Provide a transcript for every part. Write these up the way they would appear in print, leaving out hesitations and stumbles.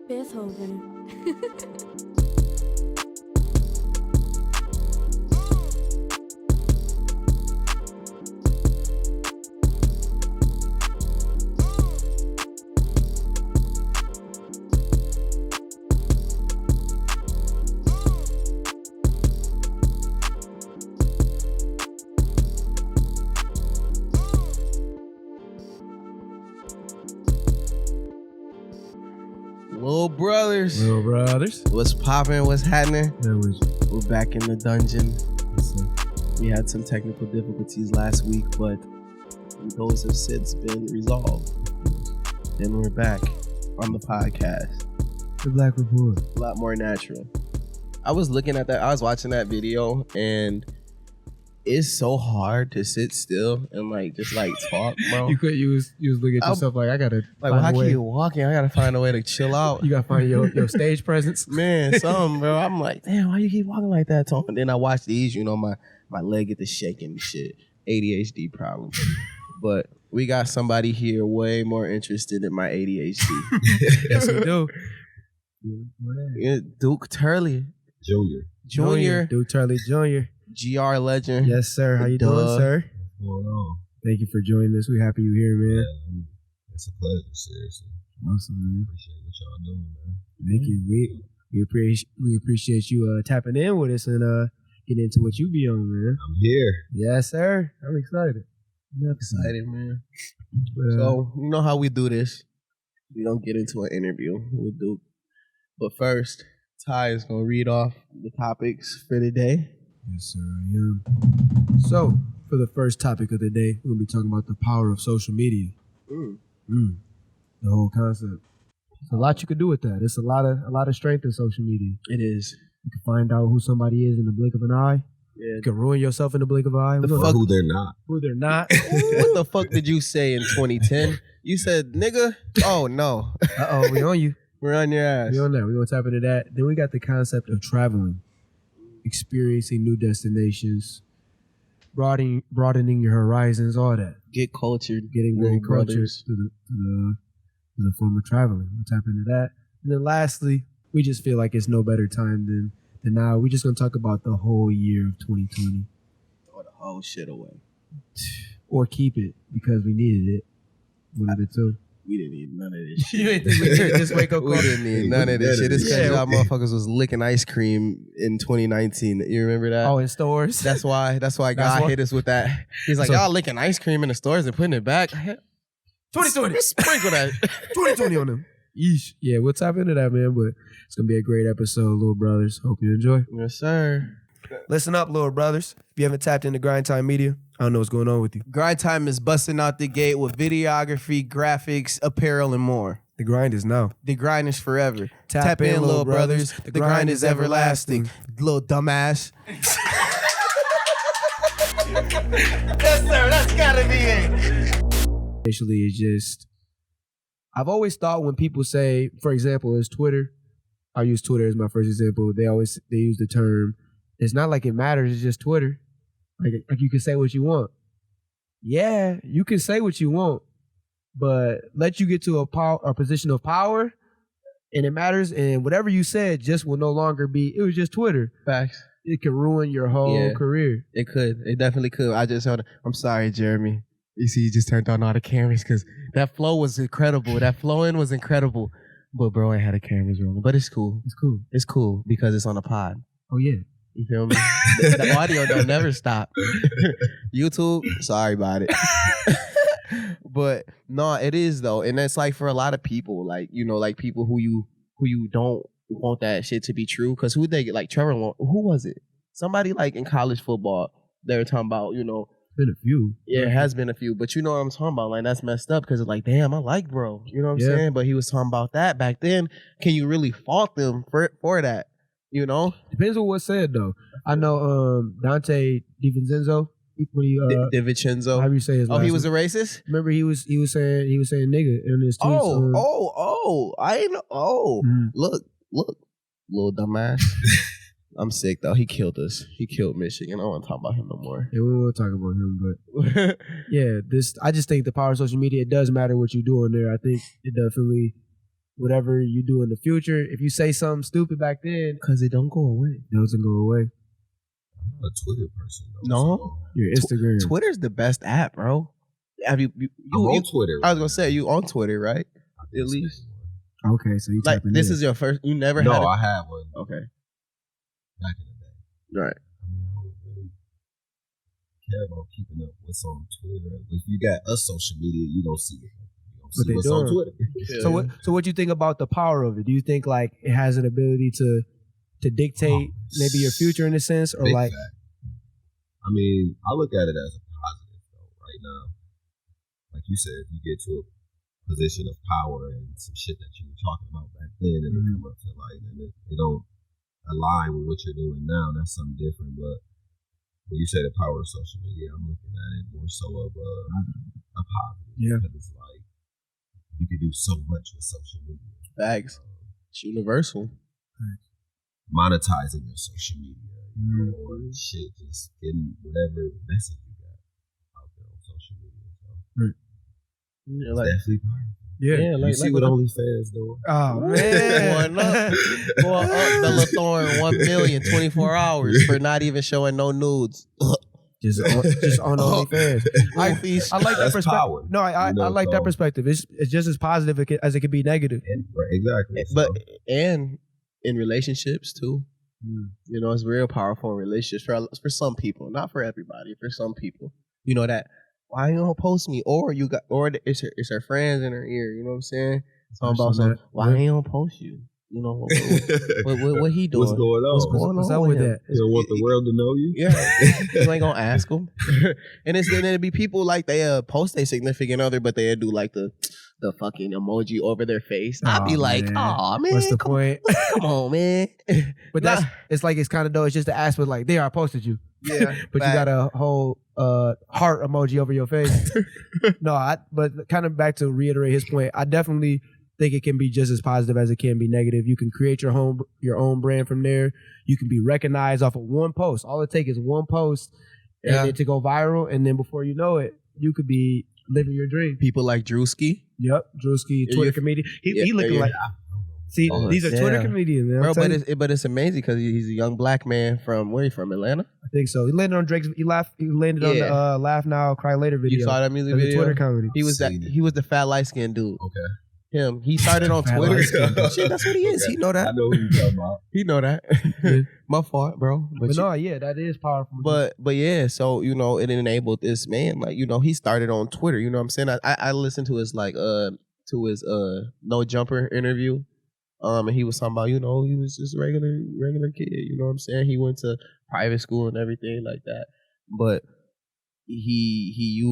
Beethoven. Little brothers. What's poppin'? What's happening? We're back in the dungeon. We had some technical difficulties last week, but those have since been resolved. And we're back on the podcast. The Black Rapport. A lot more natural. I was looking at that. I was watching that video, and it's so hard to sit still and just talk, bro. You was looking at yourself I gotta how can you walking? I gotta find a way to chill out. You gotta find your stage presence. Man, something, bro. I'm like, damn, why you keep walking like that, Tom? And then I watch these, my leg get to shaking and shit. ADHD problem. But we got somebody here way more interested in my ADHD. Yes, we do. Duke Turley. Junior. Duke Turley Jr. GR legend. Yes, sir. How you doing, sir? What's going on? Thank you for joining us. We're happy you're here, man. Yeah, it's a pleasure, seriously. Awesome, man. Appreciate what y'all doing, man. Thank you. We appreciate you tapping in with us and getting into what you be on, man. I'm here. Yes, sir. I'm excited. I'm excited, man. So, you know how we do this. We don't get into an interview with Duke. But first, Ty is going to read off the topics for the day. Yes, sir, I am. So, for the first topic of the day, we're going to be talking about the power of social media. The whole concept. There's a lot you could do with that. It's a lot of strength in social media. It is. You can find out who somebody is in the blink of an eye. Yeah. You can ruin yourself in the blink of an eye. Who they're not. Who they're not. What the fuck did you say in 2010? You said, nigga? Oh, no. Uh-oh, we on you. We're on your ass. We on that. We're going to tap into that. Then we got the concept of traveling. Experiencing new destinations, broadening your horizons, all that. Get cultured. Getting very cultured to the form of traveling. We'll tap into that. And then lastly, we just feel like it's no better time than now. We're just going to talk about the whole year of 2020. Throw the whole shit away. Or keep it because we needed it. One of the two. We didn't need none of this shit. You didn't think we did this wake up call? We didn't need none of this shit. It's because y'all motherfuckers was licking ice cream in 2019. You remember that? Oh, in stores? That's why God hit us with that. He's like, y'all licking ice cream in the stores and putting it back. 2020. Sprinkle that. 2020 on them. Yeesh. Yeah, we'll tap into that, man. But it's going to be a great episode, little brothers. Hope you enjoy. Yes, sir. Listen up, little brothers. If you haven't tapped into Grind Time Media, I don't know what's going on with you. Grind Time is busting out the gate with videography, graphics, apparel, and more. The grind is now. The grind is forever. Tap in, little brothers. The grind is everlasting. Little dumbass. Yes, sir. That's gotta be it. Actually, it's just, I've always thought when people say, for example, it's Twitter. I'll use Twitter as my first example. They use the term, it's not like it matters, it's just Twitter. Like you can say what you want. Yeah, you can say what you want, but let you get to a position of power, and it matters. And whatever you said just will no longer be. It was just Twitter. Facts. It could ruin your whole career. It could. It definitely could. I'm sorry, Jeremy. You see, you just turned on all the cameras because that flow was incredible. That flow-in was incredible. But bro, I had the cameras rolling. But it's cool. It's cool. It's cool because it's on a pod. Oh yeah. You feel me? The audio don't never stop. YouTube, sorry about it. But no, it is though. And it's like for a lot of people, people who you don't want that shit to be true. Cause who they get, like Trevor, who was it? Somebody like in college football, they were talking about, Been a few. Yeah, it has been a few. But you know what I'm talking about? Like that's messed up because it's like, damn, I like bro. You know what I'm saying? But he was talking about that back then. Can you really fault them for that? Depends on what's said though. I know Dante DiVincenzo. DiVincenzo. How do you say his last he name? was a racist? Remember he was saying nigga in his tweets. I ain't know. Look, little dumbass. I'm sick though. He killed us. He killed Michigan. I don't want to talk about him no more. Yeah, we won't talk about him, but yeah, I just think the power of social media, it does matter what you do on there. I think it definitely whatever you do in the future, if you say something stupid back then, Because it don't go away. it doesn't go away. I'm not a Twitter person. Though, No? so Your Instagram. Twitter's the best app, bro. Have you I'm on Twitter. I was gonna say you on Twitter, right? I can at say least. one. Okay, so you Like tapping this in. is your first. You never No, had. I had one Okay. back in the day. Right. I mean, I don't really care about keeping up what's on Twitter. If you got a social media, you don't see it. You don't What see they what's doing. on Twitter. So what you think about the power of it? Do you think like it has an ability to dictate maybe your future in a sense, or Big like fact. I mean, I look at it as a positive though. Right now, like you said, if you get to a position of power and some shit that you were talking about back then, and it come up to light, and it don't align with what you're doing now, that's something different. But when you say the power of social media, I'm looking at it more so of a positive. Yeah. Because it's like you can do so much with social media. Facts. It's universal. Monetizing your social media, or shit, just getting whatever message you got out there on social media. So Yeah, it's like definitely powerful. yeah. You see what OnlyFans doing? Oh man, Going up. Going up. Bella Thorne 1 million 24 hours for not even showing no nudes. just on OnlyFans. I like that That's perspective. power. No, I like that so- perspective. It's just as positive as it could be negative. Right, exactly. But So, and in relationships too. You know, it's real powerful in relationships for some people, not for everybody. For some people, you know that why you don't post me, or you got, or it's her friends in her ear. You know what I'm saying? Talking about something. Why you don't post you? You know what he doing? what's going on? What's going What's on up with him? that? You don't want the world to know you? Yeah, you ain't gonna ask them. And then it'd be people like they post their significant other, but they do like the fucking emoji over their face. I'd be like, man. oh man, What's the point? come on, man. But Nah. it's like it's kind of though. It's just the aspect like there I posted you. Yeah, But you got a whole heart emoji over your face. No, but kind of back to reiterate his point, I definitely think it can be just as positive as it can be negative. You can create your own brand from there. You can be recognized off of one post. All it takes is one post and it to go viral, and then before you know it, you could be living your dream. people like Drewski. Yep, Drewski, Yeah, Twitter comedian. He looking like. See, Oh, these are Twitter damn. comedians, man. Bro, I'm telling you. but it's amazing because he's a young black man from where he from, Atlanta. I think so. He landed on Drake's. He landed on the Laugh Now, Cry Later video. You saw that music As a video? Twitter comedy. He was Seen it. he was the fat light skinned dude. Okay. Him. He started on Fat Twitter. light-skinned dude. Shit, that's what he is. Okay. He know I that. know who you're talking about. He know that. Yeah. My fault, bro. But no, yeah, that is powerful. But yeah, so you know, it enabled this man. Like, you know, he started on Twitter. You know what I'm saying? I listened to his No Jumper interview. And he was talking about, you know, he was just a regular kid. You know what I'm saying? He went to private school and everything like that. But he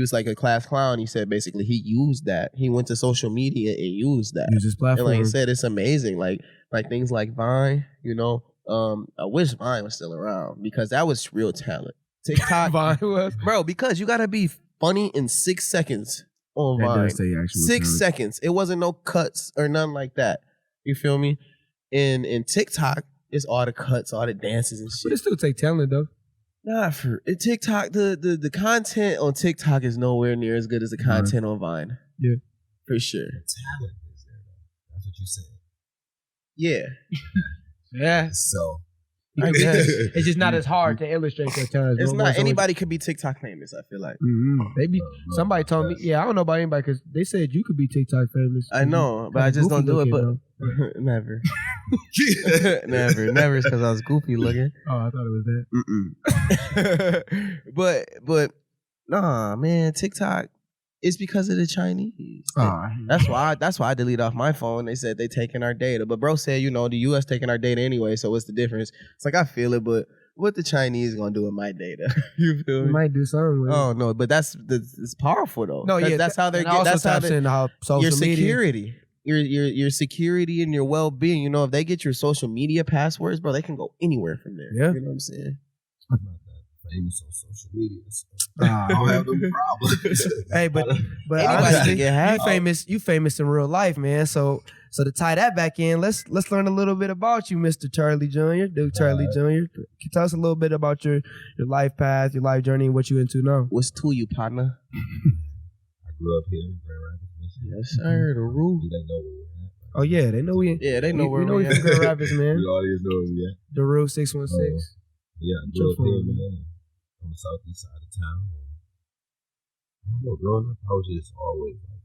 was like a class clown. He said basically he used that. He went to social media and used that. use his And platform. like I said, it's amazing. Like things like Vine, you know. I wish Vine was still around because that was real talent. TikTok, Vine was. bro, because you gotta be funny in 6 seconds on That Vine. does say actual 6 talent. seconds. It wasn't no cuts or nothing like that. You feel me? In TikTok, it's all the cuts, all the dances and But it shit. still take talent though. Nah, for TikTok, the content on TikTok is nowhere near as good as the content on Vine. Yeah. For sure. Talent is there, though. That's what you said. Yeah. Yeah. So, I guess. It's just not as hard to illustrate that times. It's not anybody could be TikTok famous, I feel like. Maybe somebody told me. Yeah, I don't know about anybody because they said you could be TikTok famous. I know, but I just don't do it. But never, never is because I was goofy looking. Oh, I thought it was that. but nah, man, TikTok is because of the Chinese. Oh, That's why I deleted off my phone. They said they taking our data, but bro said, you know, the U.S. taking our data anyway. So what's the difference? It's like I feel it, but what the Chinese gonna do with my data? You feel we me? might do something. With it. Oh no, but it's powerful though. No, 'Cause yeah, that's how they're and getting. also That's how taps they, into how social your media. security, your security and your well being. You know, if they get your social media passwords, bro, they can go anywhere from there. Yeah. You know what I'm saying? I'm not that famous on social media, so Ah, I don't man. have them problems. Hey, but Anybody honestly, can get hacked. you famous in real life, man. So to tie that back in, let's learn a little bit about you, Mr. Turley Jr., Duke Turley Jr. Can you tell us a little bit about your life path, your life journey, and what you into now? What's to you, partner? I grew up here in Grand Rapids, Michigan. Yes, sir. The roof. Do they know where we're Oh yeah, they know we. Yeah, they know where we know we we at. from Grand Rapids, man. The audience know where we at. The Rule 616. Yeah, I grew up here, man, on the southeast side of town. And I don't know, growing up, I was just always like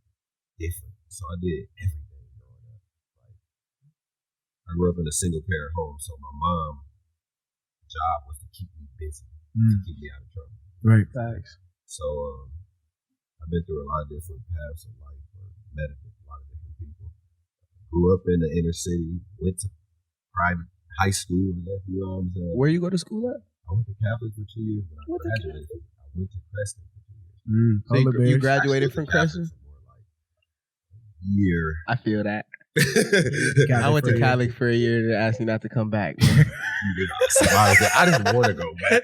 different. So I did everything growing up. Like, I grew up in a single parent home, so my mom's job was to keep me busy, to keep me out of trouble. Right. Thanks. So I've been through a lot of different paths of life, or met a lot of different people. Grew up in the inner city, went to private high school, I guess, you know what I'm saying? Where you go to school at? I went to Catholic for 2 years, but I graduated. I went to Creston for 2 years. So you graduated from Creston? Year. I feel that. Catholic I went for to a Catholic for a year and asked me not to come back. I didn't want to go back.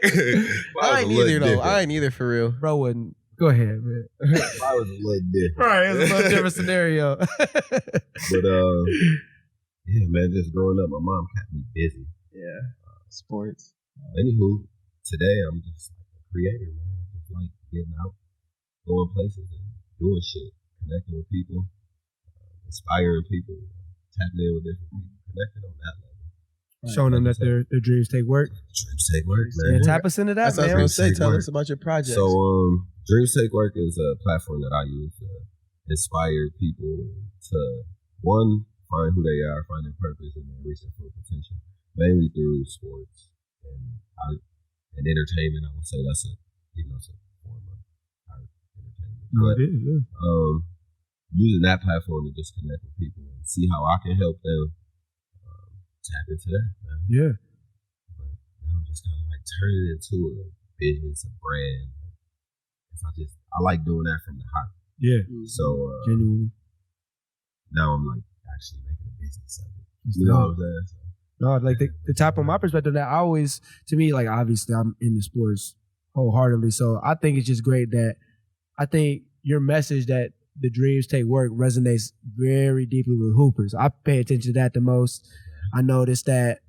I ain't either though. I ain't either for real. Bro wouldn't. Go ahead, man. I was a little different. Right, it's a little different scenario. But yeah, man, just growing up, my mom kept me busy. Yeah. Sports. Anywho, today I'm just like a creator, man. I just like getting out, going places and doing shit, connecting with people, inspiring people, tapping in with different people, connecting on that level. Showing them that their dreams take work. Dreams take work, man. And tap us into that, That's what I was man. gonna say. Tell us about your project. So, Dreams Take Work is a platform that I use to inspire people to, one, find who they are, find their purpose, and then reach their full potential. Mainly through sports and art and entertainment. I would say that's a form of art entertainment. No, But, it is, yeah. using that platform to just connect with people and see how I can help them tap into that, man. Yeah. But now I'm just kind of like turning it into a business, a brand. I like doing that from the heart. Yeah. So Genuinely. now I'm like actually making a business of it. You know what I'm saying? So, No, like the top of my perspective, that I always, to me, like obviously I'm in the sports wholeheartedly. So I think it's just great that I think your message that the dreams take work resonates very deeply with hoopers. I pay attention to that the most. I noticed that,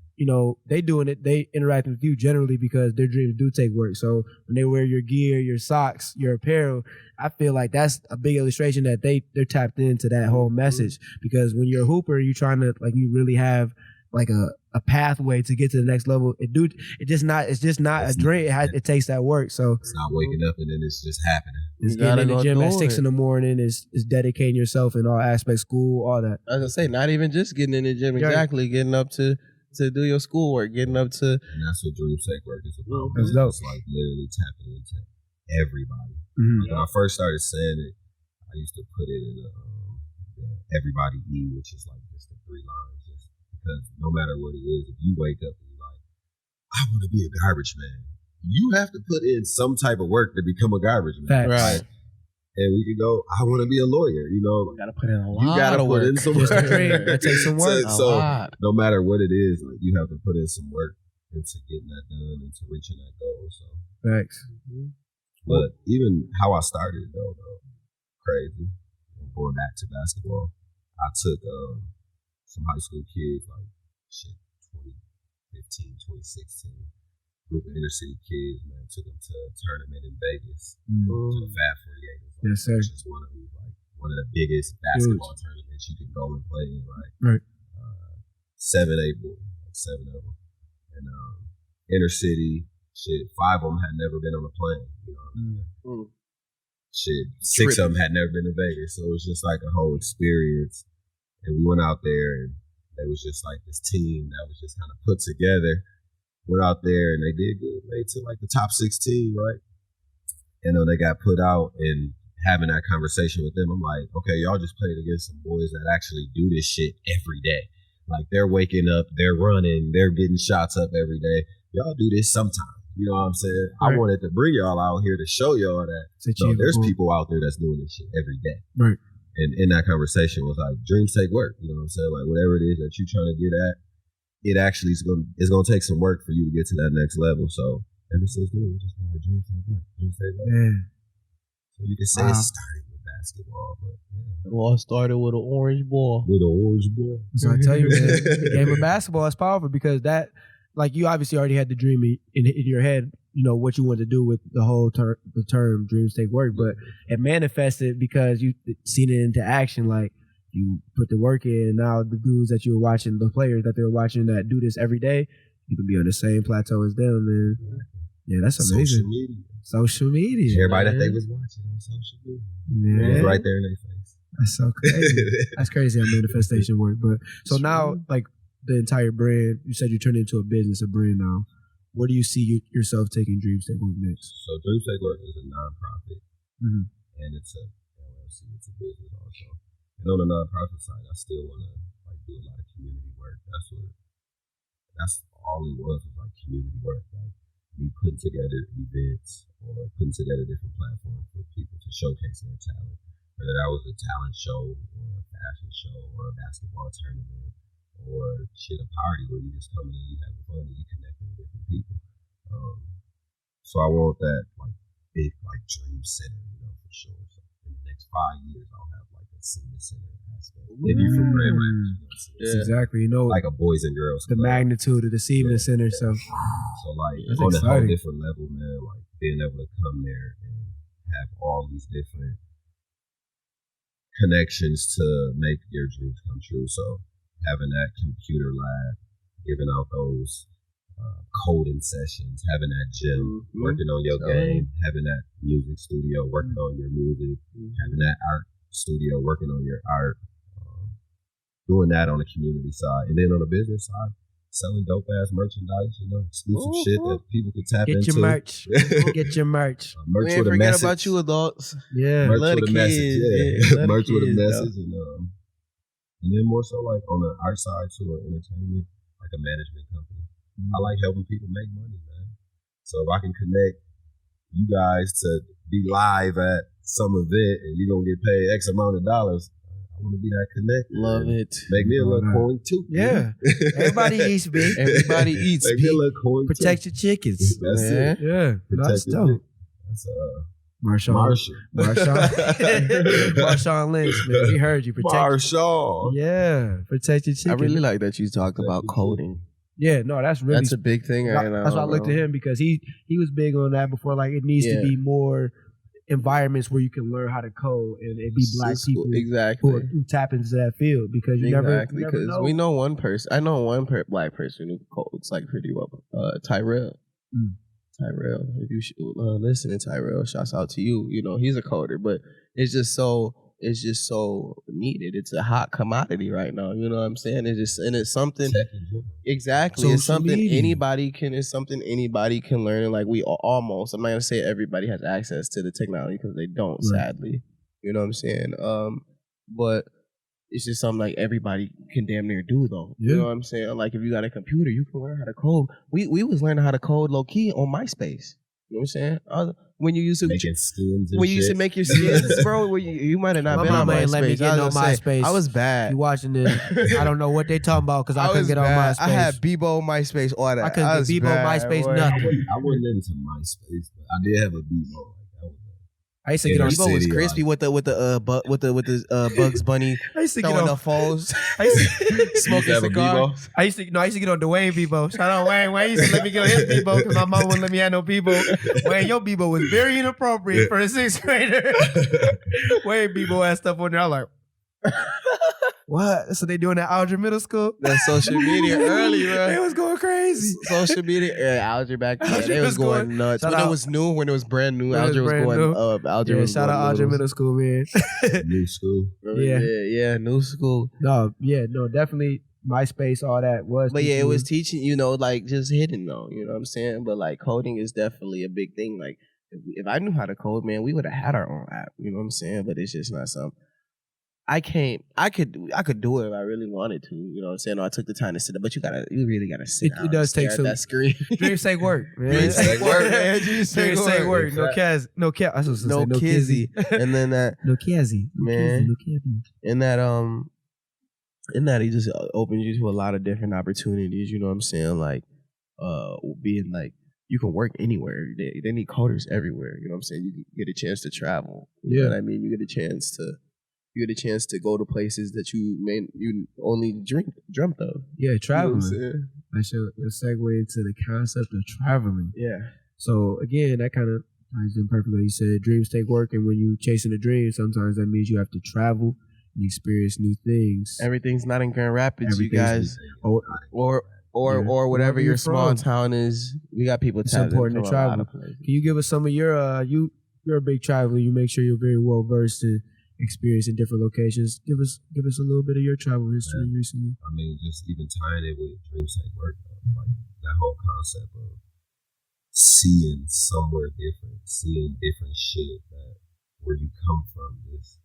they doing it, they interact with you generally because their dreams do take work. So when they wear your gear, your socks, your apparel, I feel like that's a big illustration that they're tapped into that whole message. Because when you're a hooper, you're trying to, like, you really have like a pathway to get to the next level. It's just not a dream. It takes that work. So it's not waking up and then it's just happening. It's getting in the gym at 6 a.m. It's dedicating yourself in all aspects, school, all that. I was gonna say, not even just getting in the gym, exactly. Getting up to do your schoolwork, getting up to. And that's what Dreams Take Work is about. That's dope. It's like literally tapping into everybody. Mm-hmm. Like when I first started saying it, I used to put it in the Everybody E, which is like just the 3 lines. Just because no matter what it is, if you wake up and you're like, I want to be a garbage man, you have to put in some type of work to become a garbage man. Right. And we could go, I want to be a lawyer, You gotta put in a lot. You gotta of put work. in some Just work. a dream. That takes some work. So A lot. no matter what it is, like you have to put in some work into getting that done, into reaching that goal. So Thanks. but even how I started though, crazy. Going back to basketball, I took some high school kids, like 2015, 2016, group of inner city kids, man, took them to a tournament in Vegas, to the Fab 48. Yes, sir. Which is one of the biggest basketball tournaments you can go and play in, right? Right. 7, 8 boys, like 7 of them. And inner city, 5 of them had never been on a plane, you know what I mean? 6 of them had never been to Vegas. So it was just like a whole experience. And we went out there and it was just like this team that was just kind of put together. Went out there and they did good. Made to like the top 16, right? And then they got put out, and having that conversation with them, I'm like, okay, y'all just played against some boys that actually do this shit every day. Like they're waking up, they're running, they're getting shots up every day. Y'all do this sometime. You know what I'm saying? Right. I wanted to bring y'all out here to show y'all that there's people out there that's doing this shit every day. Right. And in that conversation was like, dreams take work. You know what I'm saying? Like whatever it is that you're trying to get at, it actually is going to take some work for you to get to that next level. So ever since then, we just been like, dreams take work. Dreams take work. Yeah. So you can say it started with basketball, but Well, it started with an orange ball. With an orange ball. So I tell you, man, the game of basketball is powerful because that, like, you obviously already had the dream in your head, what you wanted to do with the whole the term dreams take work, but it manifested because you seen it into action. Like, you put the work in. Now the dudes that you were watching, the players that they were watching that do this every day, you can be on the same plateau as them, man. Yeah, that's amazing. Social media. Everybody man. that they was watching on social media. Yeah. It was right there in their face. That's so crazy. That's crazy how manifestation work. But so now, like the entire brand, you said you turned it into a business, a brand now. Where do you see yourself taking Dreams Take Work next? So Dreams Take Work is a nonprofit, and it's a LLC. It's a business also. And on the nonprofit side, I still want to like do a lot of community work. That's all it was like community work, like me putting together events or putting together different platforms for people to showcase their talent. Whether that was a talent show or a fashion show or a basketball tournament or a party where you just come in and you having fun and you connecting with different people. So I want that like big like dream center, for sure. So in the next 5 years, I'll have like a senior center aspect. Maybe for brand rappers, Exactly. like a boys and girls the club. magnitude of the senior center. So like that's on exciting. a whole different level, man. Like being able to come there and have all these different connections to make your dreams come true. So having that computer lab, giving out those coding sessions, having that gym, working on your game, having that music studio, working on your music, having that art studio, working on your art, doing that on the community side. And then on the business side, selling dope ass merchandise, exclusive shit that people can tap into. Get your merch. Get your merch. Merch we ain't with a forget message. about you adults. Yeah. Merch Love with a the message. kids. Yeah. Love Merch the with a kids, message. And then more so like on the art side too, or entertainment, like a management company. I like helping people make money, man. So if I can connect you guys to be live at some event and you're going to get paid X amount of dollars, I want to be that connected. Love it. Make me a little coin too. Yeah. Everybody eats, B. Everybody eats. Make me a little coin Protect too. your chickens. That's it. Yeah. That's Protect your dope. That's Marshawn Lynch, man. We heard you. Protect. Marshawn. Yeah. Protect your chicken. I really like that you talked about coding. Yeah, no, that's really That's a big thing right now. That's why I looked bro. at him because he was big on that before. Like it needs to be more environments where you can learn how to code and it be black people exactly who tap into that field because you never know. We know one person. I know one black person who codes like pretty well. Tyrell. Tyrell, if you listen to Tyrell, shouts out to you. He's a coder, but it's just so needed. It's a hot commodity right now. You know what I'm saying? It's something. Exactly. Social it's something media. anybody can learn. And like we almost, I'm not gonna say everybody has access to the technology because they don't, sadly. You know what I'm saying? But it's just something like everybody can damn near do though. Yeah. You know what I'm saying? Like if you got a computer, you can learn how to code. We was learning how to code low key on MySpace. You know what I'm saying? When you used to making skins and when you used to shit. make your skins, bro, you might have not My been on mama MySpace. ain't let me get no MySpace. I was bad. You watching this? I don't know what they talking about because I couldn't was get on bad. MySpace. I had Bebo, MySpace, all that. I couldn't get Bebo, MySpace, boy. nothing. I wasn't into MySpace, but I did have a Bebo. I used to get on. Bebo was crispy with the Bugs Bunny I used to get throwing on. the foes, I used to, smoking have a cigars. I used to get on Dwayne Bebo. Shout out Wayne. Wayne used to let me get on his Bebo because my mom wouldn't let me have no Bebo. Wayne, your Bebo was very inappropriate for a 6th grader. Wayne Bebo had stuff on there. I'm like, what? So they doing that Alger Middle School? That social media early, bro. They was going crazy. Social media, Alger back then, Alger they was was going going- nuts. shout When out- it was new, when it was brand new, When it was Alger was brand going new. up. Alger Yeah, was shout going out Alger noodles. Middle School, man. New school. Yeah. New school. No, definitely MySpace, all that was. But yeah, it teaching was you. teaching, like just hidden though. You know what I'm saying? But like coding is definitely a big thing. Like if I knew how to code, man, we would have had our own app. You know what I'm saying? But it's just not something. I could do it if I really wanted to. You know what I'm saying? I took the time to sit up, but you really gotta sit It down does and take stare some- at that screen. Dreams take work, man. Dreams take work, man. Dreams Dreams take take work. No Kaz. No Kaz. I was supposed to say No kizzy. And then that No Kazzy. Man. No Kazzy. in that he just opens you to a lot of different opportunities. You know what I'm saying? Like being like you can work anywhere. They need coders everywhere. You know what I'm saying? You can get a chance to travel. You know what I mean? You get a chance to go to places that you only dreamt of. Yeah, traveling. You know what I'm saying? That's your segue into the concept of traveling. Yeah. So again, that kind of ties in perfectly. You said dreams take work, and when you chasing a dream, sometimes that means you have to travel. and experience new things. Everything's not in Grand Rapids, you Everything's- guys, Oh, or Yeah. whatever Wherever your you're small from. town is. We got people It's tapped in important from to a lot travel. of places. Can you give us some of your you're a big traveler. You make sure you're very well versed in experience in different locations. Give us a little bit of your travel history recently. I mean, just even tying it with Dreams Take Work, like that whole concept of seeing somewhere different, seeing different shit that where you come from, just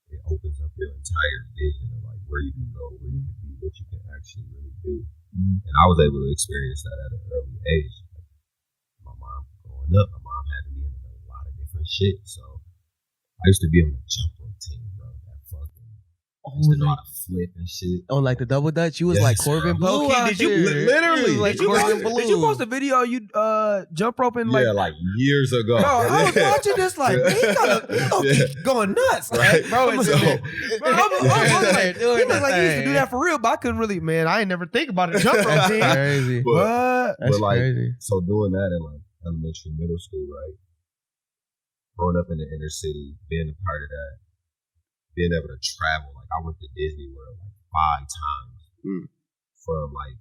it opens up your entire vision of like where you can go, where you can be, what you can actually really do. And I was able to experience that at an early age. Like, my mom growing up, my mom had me in a lot of different shit. So I used to be on the jump rope team, bro. That fucking I used to know how to flip and shit. On like the double dutch, you was Yes, like sir. Corbin Blue Low-key, out did you- here. literally, You was like did you Corbin post- Blue. Did you post a video of you jump roping like? Yeah, like years ago. Bro, I was watching this like, man, he going nuts, Right. Bro, So- I'm like, Doing he that looked like he used to thing. do that for real, but I couldn't really, man. I ain't never think about a jump rope team. Crazy. What? That's But like, crazy. so doing that in like elementary, middle school, right? Growing up in the inner city, being a part of that, being able to travel. Like I went to Disney World like 5 times from like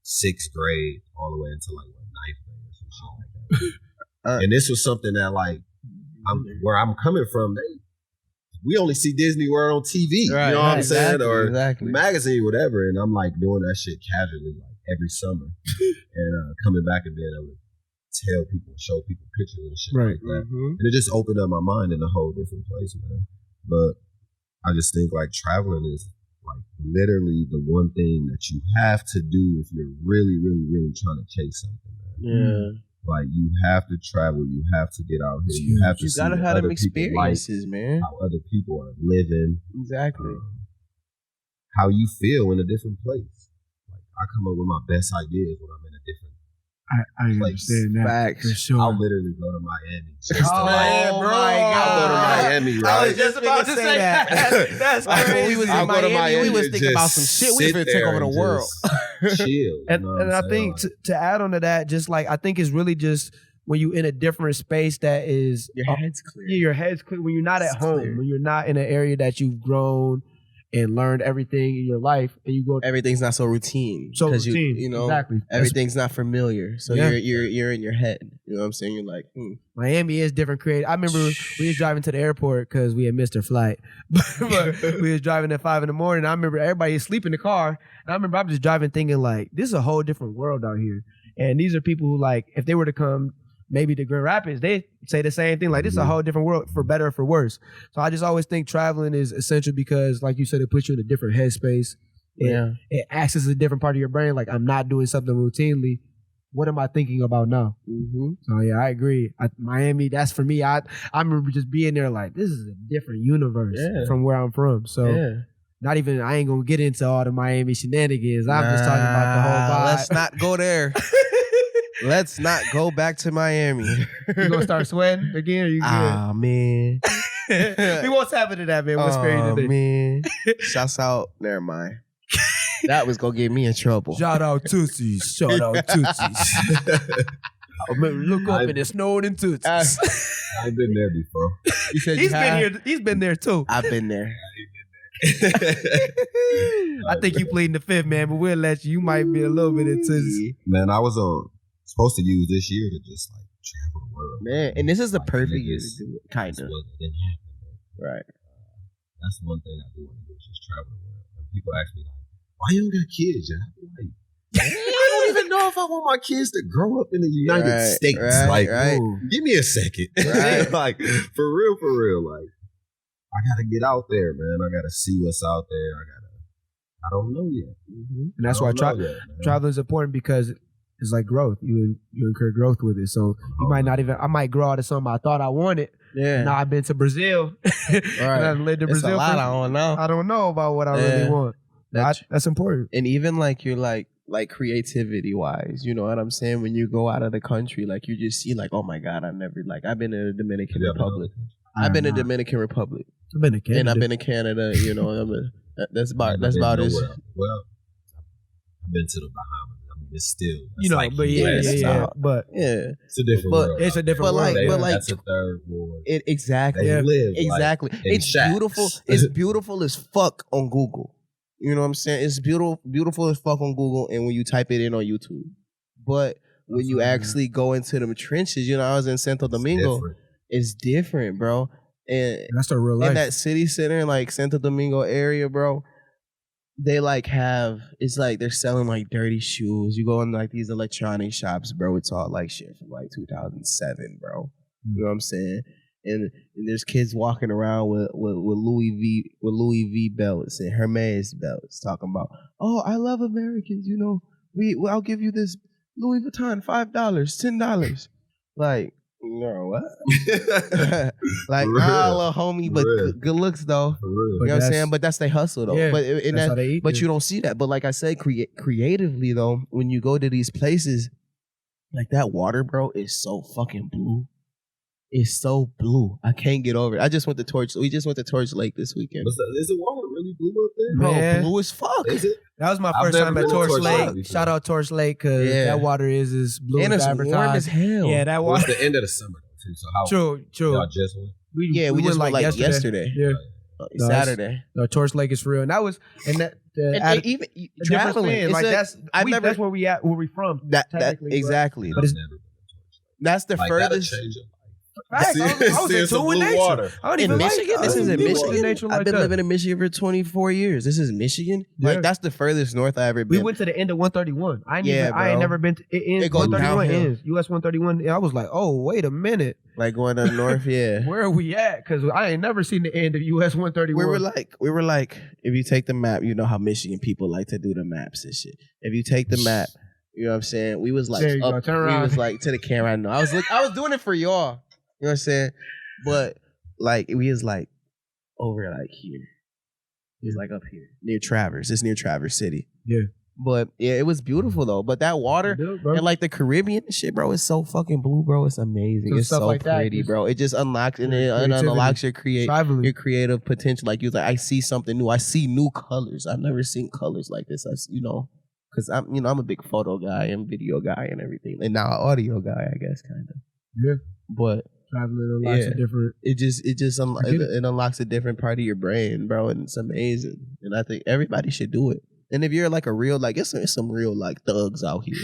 6th grade all the way until like 9th grade or some shit like that. And this was something that like where I'm coming from, we only see Disney World on TV. Right, you know what I'm saying? exactly, Or exactly. magazine, whatever. And I'm like doing that shit casually like every summer. And coming back and being able to tell people, show people pictures and shit Right. like that. Mhm. And it just opened up my mind in a whole different place, man. But I just think like traveling is like literally the one thing that you have to do if you're really, really, really trying to chase something, man. Yeah. Like you have to travel, you have to get out here, It's you have to You see gotta what have them other people like, experiences, man. how other people are living, Exactly. how you feel in a different place. Like I come up with my best ideas when I'm in a different. I understand that Facts. for sure. I'll literally go to Miami. Just to, Oh, like, bro. I'll go to Miami, right? I was just about to say that. That's Like, when we crazy. was in I'll go to Miami, we was and thinking about just some shit. We was sit finna take there over the and world. just chill. You and know what and I'm I think saying? to add on to that, just like I think it's really just when you're in a different space that is Your head's clear. yeah, your head's clear. When you're not at It's home, clear. when you're not in an area that you've grown and learned everything in your life, and you go Everything's not so routine. so 'cause routine. You know, exactly. everything's not familiar. So Yeah. you're in your head. You know what I'm saying? You're like, Miami is different. Creative. I remember we was driving to the airport because we had missed our flight, but we was driving at 5 a.m. I remember everybody asleep in the car, and I remember I'm just driving thinking like, this is a whole different world out here, and these are people who like if they were to come maybe to Grand Rapids, they say the same thing like this is a whole different world for better or for worse. So I just always think traveling is essential because, like you said, it puts you in a different headspace. It accesses a different part of your brain. Like I'm not doing something routinely. What am I thinking about now? mm-hmm. So yeah, I agree. Miami, that's for me. I remember just being there like this is a different universe from where I'm from. So not even I ain't gonna get into all the Miami shenanigans. I'm just talking about the whole vibe. Let's not go there. Let's not go back to Miami. You gonna start sweating again? Or you good? Ah man. We won't tap into that, man. We'll spare you today. Man. Shouts out. Never mind. That was gonna get me in trouble. Shout out Tootsies. Shout out Tootsies. Oh, man, look up and it's snowing in Tootsies. I've been there before. You said He's been here. He's been there too. I've been there. I think you played in the fifth, man, but we'll let you. You might be a little bit into this. Man, I was supposed to use this year to just like travel the world. Man, and this is the Like, perfect niggas, year to do it. Kind of. It didn't happen. But Right. that's one thing I do want to do is just travel the world. And people ask me like, "Why you don't got kids?" I be like, I don't even know if I want my kids to grow up in the United States. Like, give me a second. Right. Like, for real. Like, I gotta get out there, man. I gotta see what's out there. I don't know yet. And that's why traveling. traveling is important because it's like growth. You incur growth with it. So you might not even. I might grow out of something I thought I wanted. Yeah. Now I've been to Brazil. And I've lived in It's Brazil. a lot. I don't know. I don't know about what I really want. That's important. And even like you're like creativity wise, you know what I'm saying? When you go out of the country, like you just see like, oh my God, I've been in the Dominican Republic. I've been in Dominican Republic. I've been to Canada. And I've been to Canada, that's about as Well, I've been to the Bahamas. I mean, it's still You know, like but yeah. But it's a different world. It's a different world. That's a third world. Exactly. They live exactly. like, in it's shacks. beautiful. It's beautiful as fuck on Google. You know what I'm saying? It's beautiful as fuck on Google, and when you type it in on YouTube. But when you actually go into them trenches, you know, I was in Santo Domingo. It's different, bro. And that's the real life. In that city center, like Santo Domingo area, bro, they like have, it's like they're selling like dirty shoes. You go in like these electronic shops, bro. It's all like shit from like 2007, bro. You know what I'm saying? And there's kids walking around with Louis V belts and Hermes belts, talking about, oh, I love Americans. You know, I'll give you this Louis Vuitton, $5, $10. Like, no, what? Like, little homie, but good looks though. You know what I'm saying? But that's their hustle though. Yeah, but you don't see that. But like I said, creatively though, when you go to these places, like that water, bro, is so fucking blue. It's so blue. I can't get over it. We just went to Torch Lake this weekend. Is the water really blue up there? Bro, Man. blue as fuck. Is it? That was my first time at Torch Lake. Shout out Torch Lake, because that water is as blue and as it's advertised. warm as hell. Yeah, that water. It's the end of the summer though too. So how True. y'all just went? We just went like yesterday. Yeah. Saturday. No, Torch Lake is for real. And that was Even traveling. that's where we at, where we from. That technically, exactly. But it's never been to Torch Lake. That's the Like, furthest. that'll change your life. I was in tune with nature. Water. In Michigan? This is in Michigan? I've been like living in Michigan for 24 years. This is Michigan? Yeah. Like, that's the furthest north I ever been. We went to the end of 131. I ain't never been to it. It goes 131 downhill. ends. US 131. I was like, oh, wait a minute. Like going up north, yeah. Where are we at? Because I ain't never seen the end of US 131. We were like, if you take the map, you know how Michigan people like to do the maps and shit. If you take the map, you know what I'm saying? We was like, there you go. Turn around. We was like to the camera. I know. I was doing it for y'all. You know what I'm saying? But like we was like over like here. It was like up here near Traverse. It's near Traverse City. Yeah. But yeah, it was beautiful though. But that water and like the Caribbean and shit, bro, it's so fucking blue, bro. It's amazing. It's so like pretty, bro. It just unlocks and it unlocks your creative potential. Like you was like, I see something new. I see new colors. I've never seen colors like this. Because I'm a big photo guy and video guy and everything, and now an audio guy, I guess, kind of. Yeah. But traveling unlocks a different. It unlocks a different part of your brain, bro, and it's amazing. And I think everybody should do it. And if you're like a real, like it's some real like thugs out here.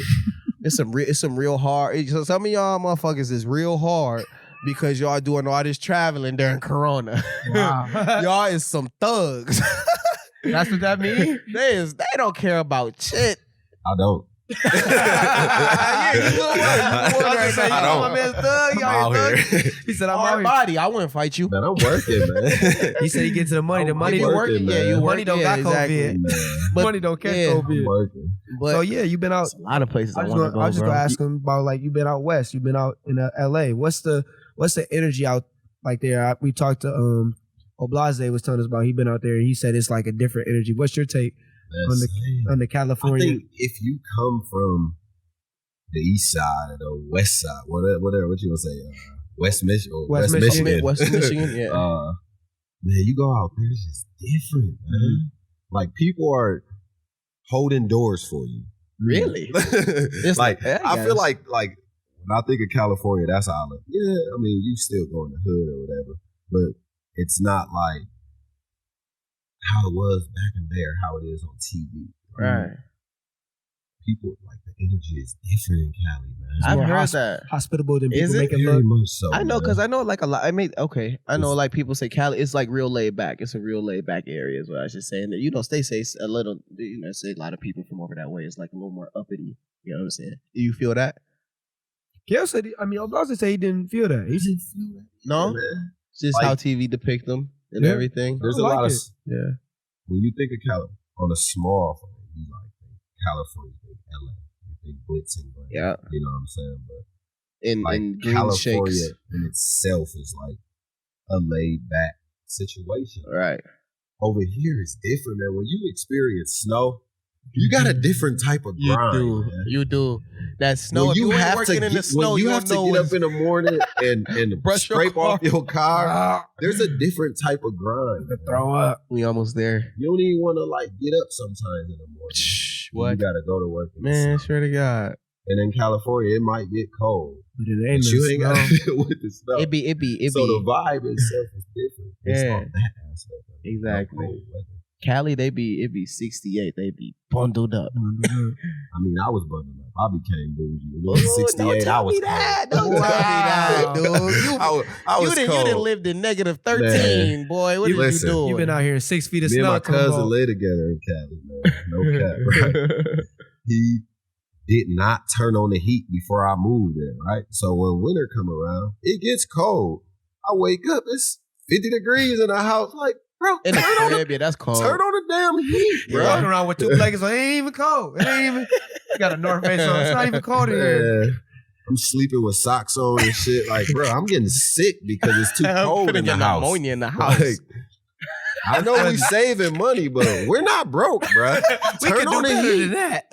It's some real hard. So some of y'all motherfuckers is real hard because y'all doing all this traveling during Corona. Wow. Y'all is some thugs. That's what that means? They don't care about shit. I don't. He said, I'm out body. I wouldn't fight you. Man, I'm working, man. He said he gets to the money. The money you working, man. you money don't got COVID. But money don't catch COVID. I'm working. But so yeah, you've been out. A lot of places I want to go. I was just gonna ask him about, like, you've been out west. You've been out in LA. What's the energy out like there? We talked to Oblase was telling us about. He been out there and he said it's like a different energy. What's your take on the California? I think if you come from the east side or the west side, whatever, what you want to say, West Michigan, West Michigan, yeah. Man, you go out there, it's just different, man. Mm-hmm. Like, people are holding doors for you. Really? It's like, I feel like when I think of California, that's how I look. Yeah, I mean, you still go in the hood or whatever, but it's not like how it was back in there, how it is on TV. Right. People, like, the energy is different in Cali, man. It's I've heard that. Hospitable than people is make it very look. much so. I know, because I know like a lot. I know like people say Cali, it's like real laid back. It's a real laid back area, is what I should say. And they say a little, say a lot of people from over that way is like a little more uppity. You know what I'm saying? Do you feel that? Gail said, Oblase said he didn't feel that. He didn't feel that. No? Man. It's just like, how TV depict them and everything. There's a lot of yeah. When you think of Cali on a small frame, you like think California, you think LA, you think glitz and glam. Yeah. You know what I'm saying? But and California shakes. in itself is like a laid back situation. Right. Over here is different, man. When you experience snow, You got a different type of grind. You do. That snow. When if you ain't have working to in the get, snow, when you don't have to know get what's- up in the morning and Brush your scrape off car. your car. There's a different type of grind. man. Throw up. We almost there. You don't even want to like get up sometimes in the morning. What? You gotta go to work. In the Man, sun. swear to God. And in California, it might get cold. But it ain't But no you ain't snow. got to deal with the snow. It be. So the vibe itself is different. It's Yeah. off that aspect. of it. Exactly. Cold weather. Cali, it be 68. They be bundled up. I mean, I was bundled up. I became bougie. When it Ooh, was 68, don't tell I was me that. cold. Don't tell me that, dude. I was you cold. done lived in negative 13, boy. What Listen, did you do? You've been out here in 6 feet of Me and snow. my talking cousin about- live together in Cali, man. No cap, right? He did not turn on the heat before I moved there, right? So when winter come around, it gets cold. I wake up, it's 50 degrees in the house. Like, bro, In the turn on crib, yeah, that's the, cold. turn on the damn heat, You're bro. walking around with 2 blankets on. It ain't even cold. It ain't even. You got a North Face on. It's not even cold in here. Man, I'm sleeping with socks on and shit. Like, bro, I'm getting sick because it's too I'm cold finna in the get house. pneumonia in the house. Like, I know we saving money, but we're not broke, bro. We Turn can do on the better heat. than that.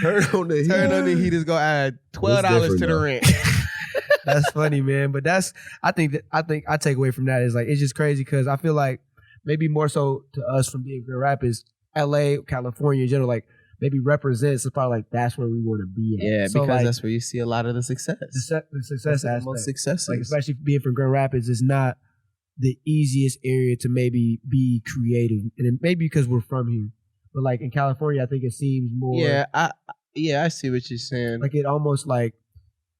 Turn on the heat. Turn on the heat is gonna add $12 to different, the though. rent. That's funny, man. But I think I take away from that is like it's just crazy because I feel like maybe more so to us from being Grand Rapids, LA, California in general, like maybe represents. It's probably like that's where we want to be at. Yeah, So, because like, that's where you see a lot of the success. the success The aspect. most successes. Like especially being from Grand Rapids is not the easiest area to maybe be creative, and it may be because we're from here. But like in California, I think it seems more. I see what you're saying. Like it almost like,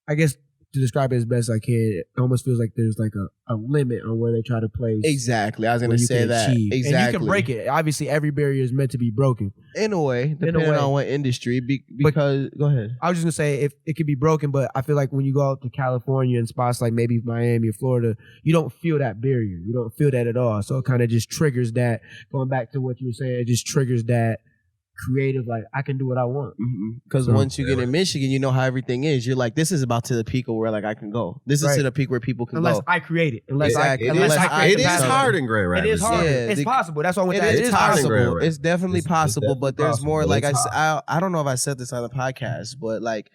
I guess to describe it as best I can, it almost feels like there's like a limit on where they try to place. Exactly. I was where gonna you say can that. achieve. Exactly. And you can break it. Obviously, every barrier is meant to be broken. In a way, depending way. on what industry. Because go ahead. I was just gonna say if it could be broken, but I feel like when you go out to California and spots like maybe Miami or Florida, you don't feel that barrier. You don't feel that at all. So it kind of just triggers that. Going back to what you were saying, it just triggers that creative. Like I can do what I want. Because So- once you get in Michigan, you know how everything is. You're like, this is about to the peak of where like I can go. This is Right. to the peak where people can Unless go. I create it. Unless Exactly. I, unless Unless I create It the is pathway. hard in Grand It Rapids. is hard. Yeah, It's the- possible. That's why I went It that. is It is hard in possible. Grand possible. Rapids. It's definitely It's possible, definitely but there's possible, more. but Like it's I don't know if I said this on the podcast, but like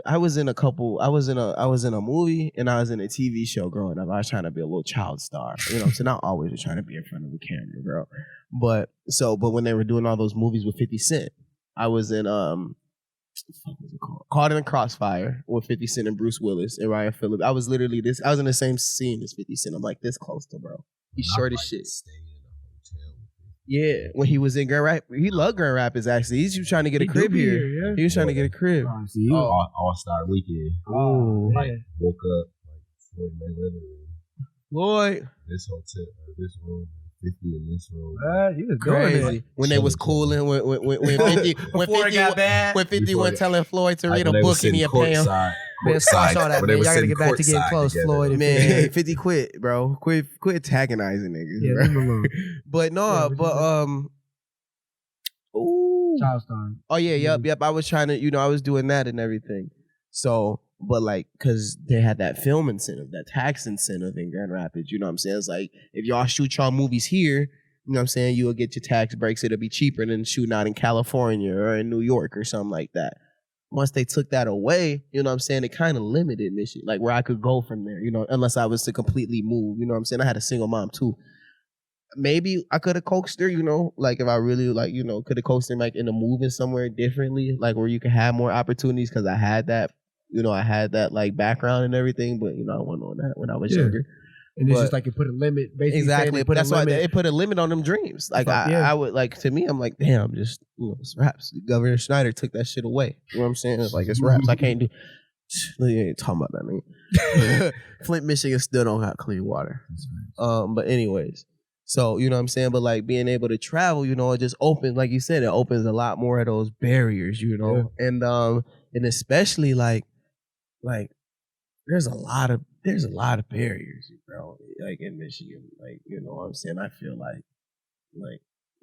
I was in a movie and I was in a TV show growing up. I was trying to be a little child star, so not always was trying to be in front of the camera, bro. But when they were doing all those movies with 50 Cent, I was in what was it called? Caught in the Crossfire with 50 Cent and Bruce Willis and Ryan Phillips. I was literally I was in the same scene as 50 Cent. I'm like this close to bro. He's short as shit. Yeah, when he was in Grand Rapids, he loved Grand Rapids. Actually, he's just trying to get a He crib do be here. yeah. He was trying to get a crib. See, you. All-Star Weekend. Oh, Like, yeah. woke up, like, Floyd Mayweather in Lloyd, this hotel, or this room, 50 in this room. You was doing crazy. it. When they was cooling, when 50, Before it got bad. when 50 Before went it- telling Floyd to read Like, a when they was book and he sitting a pay him. courtside- Man, squash all that, when they man. was Y'all gotta sitting get back to getting courtside close, together. Floyd. Man, 50 quit, bro. Quit antagonizing niggas. Yeah, bro. leave him alone. But no, Yeah, but ooh. Child star. Oh yeah, yep. I was trying to, I was doing that and everything. So, but like, cause they had that film incentive, that tax incentive in Grand Rapids. You know what I'm saying? It's like if y'all shoot y'all movies here, you know what I'm saying, you'll get your tax breaks. It'll be cheaper than shooting out in California or in New York or something like that. Once they took that away, you know what I'm saying, it kind of limited Michigan, like where I could go from there, unless I was to completely move. You know what I'm saying? I had a single mom too. Maybe I could have coaxed her, like if I really could have coaxed her like into moving somewhere differently, like where you could have more opportunities because I had that, I had that like background and everything, but I wasn't on that when I was younger. And it's But- just like it put a limit. Basically Exactly. Put That's a why limit. it put a limit on them dreams. Like Fuck, yeah. I would like, to me, I'm like, damn, just it's raps. Governor Schneider took that shit away. You know what I'm saying? It's like it's raps. I can't do. You ain't talking about that, man. Flint, Michigan still don't have clean water. But anyways, so you know what I'm saying. But like being able to travel, it just opens, like you said, it opens a lot more of those barriers, and especially like there's a lot of barriers, bro. Like in Michigan, like what I'm saying. I feel like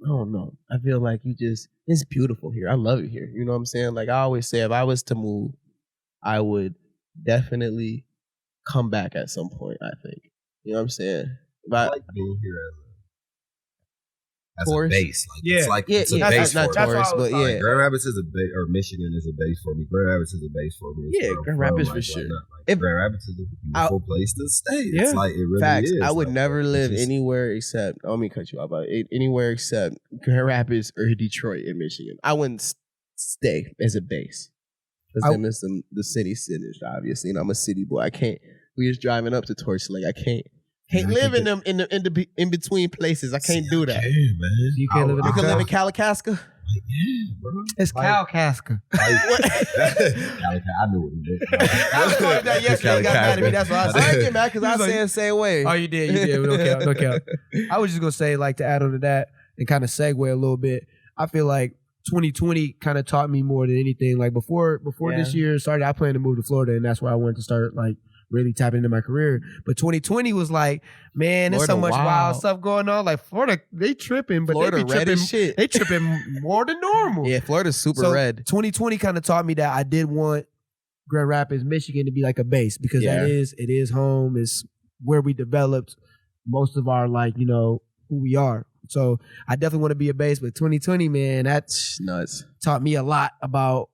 I don't know. I feel like it's beautiful here. I love it here. You know what I'm saying? Like I always say, if I was to move, I would definitely come back at some point. I think. You know what I'm saying? If I like being here as Taurus? a base. Like Yeah. it's like Yeah, it's a yeah, base not for me. Taurus, but Like, yeah. Grand Rapids is a base, or Michigan is a base for me. Grand Rapids is a base for me. It's Yeah, where I'm Grand from. Rapids Like, for why sure. not? Like, If- Grand Rapids is a beautiful place to stay. It's Yeah. like it really Facts. is. I would Like, never it's live just- anywhere except. Let me cut you off. Anywhere except Grand Rapids or Detroit in Michigan. I wouldn't stay as a base because them is the city centers, obviously, and I'm a city boy. I can't. We just driving up to Torch Lake. I can't live in them in between places. I can't do that. Yeah, man. You can't live in You can Cal- live in Kalakaska. Like, yeah, bro. It's Like- Cal Casca. I knew what he meant. I was calling that yesterday. You got mad at me. That's why I said. didn't get mad because I He's like- said the same way. Oh, you did. No count. I was just gonna say, like, to add on to that and kind of segue a little bit. I feel like 2020 kind of taught me more than anything. Like before this year started, I planned to move to Florida, and that's where I wanted to start like really tapping into my career. But 2020 was like, man, there's so Florida much wild wild. stuff going on. Like Florida, they tripping, but Florida they be red tripping. as shit. They tripping more than normal. Yeah, Florida's super So red. 2020 kind of taught me that I did want Grand Rapids, Michigan to be like a base because it is home. It's where we developed most of our who we are. So I definitely want to be a base. But 2020, man, that's Nuts. taught me a lot about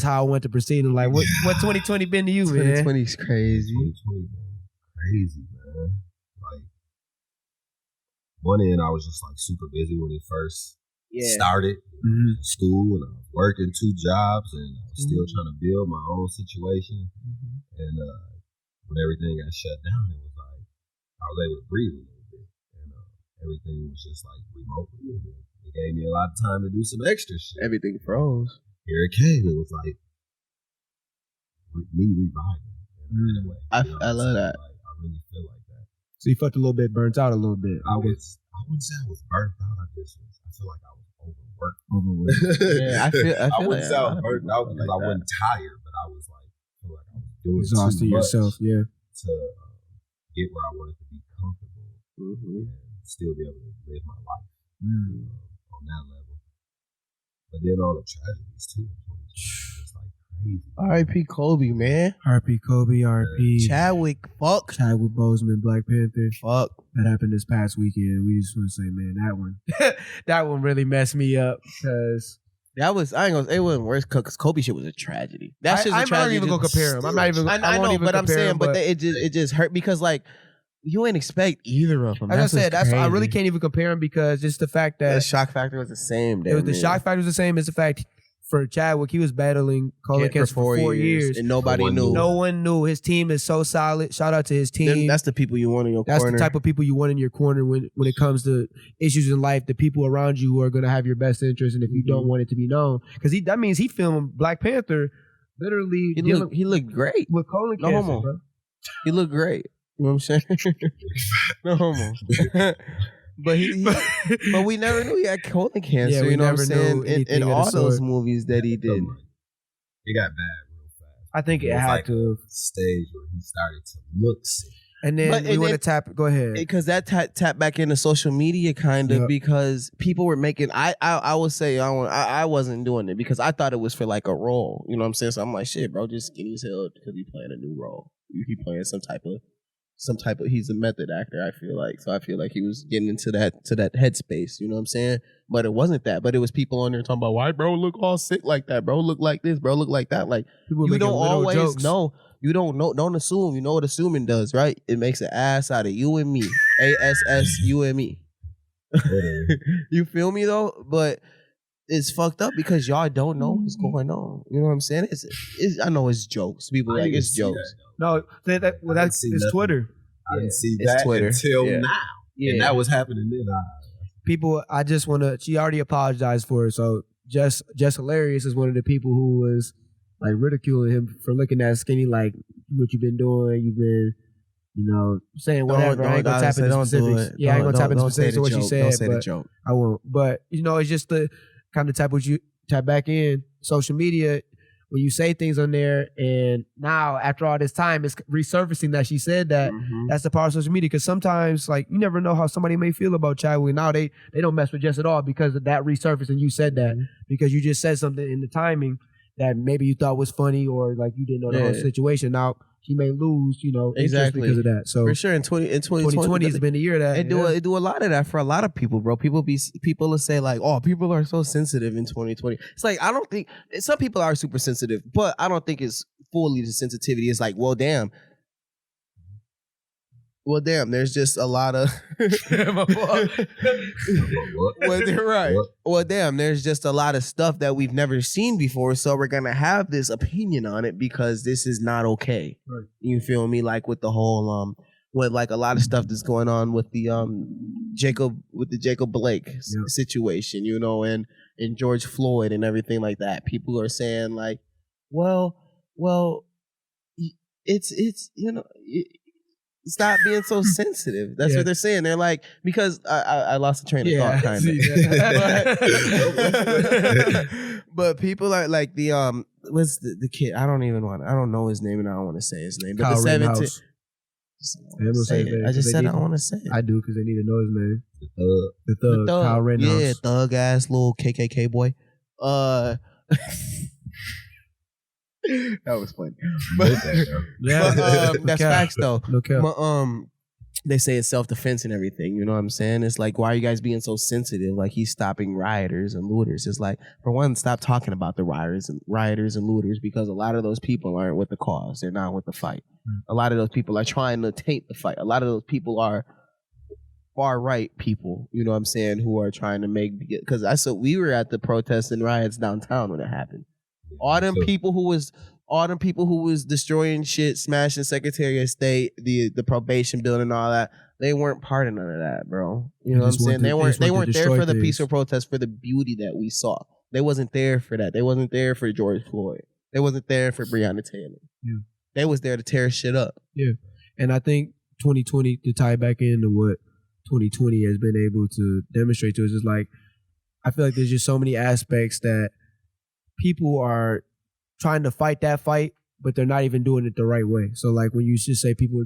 how I want to proceed and like what 2020 been to you, man. 2020 is crazy. 2020, man. Crazy, man. Like, one end, I was just like super busy when it first started. Mhm. School, and I was working 2 jobs, and I was still trying to build my own situation. And when everything got shut down, it was like I was able to breathe a little bit, and everything was just like remotely. And it gave me a lot of time to do some extra shit. Everything froze. Here it came. It was like me reviving in a way. I You know what I'm love saying? that. Like, I really feel like that. So you felt a little bit burnt out a little bit. I wouldn't say I was burnt out. I feel like I was overworked. Yeah, I feel I like wouldn't say I was a lot of burnt people out feel because like I that. wasn't tired, but I was like, feel like I was doing Exhausting too much yourself, yeah. to get where I wanted to be comfortable and still be able to live my life on that level. But then all the tragedies too. It's like crazy. R.I.P. Kobe, man. R.P. Kobe, R.P. Chadwick, fuck. Chadwick Boseman, Black Panther. Fuck. That happened this past weekend. We just want to say, man, that one, that one really messed me up because That was, I ain't gonna say it wasn't worse because Kobe shit was a tragedy. That's just a I'm not tragedy. even gonna compare him. I'm not even. I won't know, even but I'm compare saying, him, but it just hurt because like you ain't expect either of them. as I said, what's I really crazy. can't even compare him because just the fact The that shock factor was the same. it was the shock factor was the same as the fact for Chadwick, he was battling colon cancer for 4 years. and nobody knew. No one knew. His team is so solid. Shout out to his team. That's the people you want in your That's corner. the type of people you want in your corner when it comes to issues in life. The people around you who are going to have your best interest, and if you don't want it to be known, because that means he filmed Black Panther literally he looked great. with colon No cancer. homo. Bro. He looked great. You know what I'm saying? No homo. But but we never knew he had colon cancer. Yeah, we you know what never I'm saying? knew In anything of the all those sort. movies that he did. It got bad real fast. I think it was had like to. a stage where he started to look sick. And then But- we and want to then- tap. Go ahead. Because that tapped back into social media kind of Yep. because people were making I would say I wasn't doing it because I thought it was for like a role. You know what I'm saying? So I'm like, shit, bro, just skinny as hell because he playing a new role. He playing some type of he's a method actor, I feel like. So I feel like he was getting into that headspace, you know what I'm saying? But it wasn't that. But it was people on there talking about why bro look all sick like that, bro look like this, bro look like that. Like People you making don't little always jokes. know. You don't know. Don't assume. You know what assuming does, right? It makes an ass out of you and me. ASS you and me. You feel me though? But it's fucked up because y'all don't know what's going on. You know what I'm saying? It's I know it's jokes. People like it's jokes. No, that's see it's nothing. Twitter. I didn't see It's that Twitter. until Yeah. now. Yeah. And that was happening then. People, I just want to. She already apologized for it. So just hilarious is one of the people who was like ridiculing him for looking at skinny. Like what you've been doing. You've been, saying whatever. I ain't gonna tap into specifics. Yeah, I ain't gonna tap into specifics of what she said. Don't say the but joke. I won't. But it's just the kind of tap back in social media when you say things on there, and now after all this time, it's resurfacing that she said that. Mhm. That's the power of social media. Because sometimes, like, you never know how somebody may feel about Chadwick. Now they don't mess with Jess at all because of that resurfacing. You said that because you just said something in the timing, that maybe you thought was funny or like you didn't know the whole situation. Now he may lose, interest Exactly. because of that. So For sure, in 2020 has been the year of that. It do a lot of that for a lot of people, bro. People will say like, oh, people are so sensitive in 2020. It's like, I don't think some people are super sensitive, but I don't think it's fully the sensitivity. It's like, well, damn, there's just a lot of Well, damn, there's just a lot of stuff that we've never seen before, so we're gonna have this opinion on it because this is not okay. Right. You feel me? Like with the whole with like a lot of stuff that's going on with the Jacob Blake situation, and George Floyd and everything like that. People are saying like, well, it's stop being so sensitive. That's what they're saying. They're like, because I lost the train of thought, kind of. But people are like the what's the kid? I don't know his name and I don't want to say his name. But Kyle the 17. I just said I don't want to say it. I do because they need to know his name. The The thug. Kyle Rittenhouse. Yeah, thug ass little KKK boy. That was funny. But that's facts though. No cap. But, they say it's self-defense and everything. You know what I'm saying? It's like, why are you guys being so sensitive? Like, he's stopping rioters and looters. It's like, for one, stop talking about the rioters and looters, because a lot of those people aren't with the cause. They're not with the fight. A lot of those people are trying to taint the fight. A lot of those people are far right people, you know what I'm saying, who are trying to because we were at the protests and riots downtown when it happened. All them people who was destroying shit, smashing Secretary of State, the probation building, all that, they weren't part of none of that, bro. You know what I'm saying? They weren't there for the peaceful protest, for the beauty that we saw. They wasn't there for that. They wasn't there for George Floyd. They wasn't there for Breonna Taylor. Yeah. They was there to tear shit up. Yeah. And I think 2020, to tie back into what 2020 has been able to demonstrate to us, is like, I feel like there's just so many aspects that people are trying to fight that fight, but they're not even doing it the right way. So like when you just say people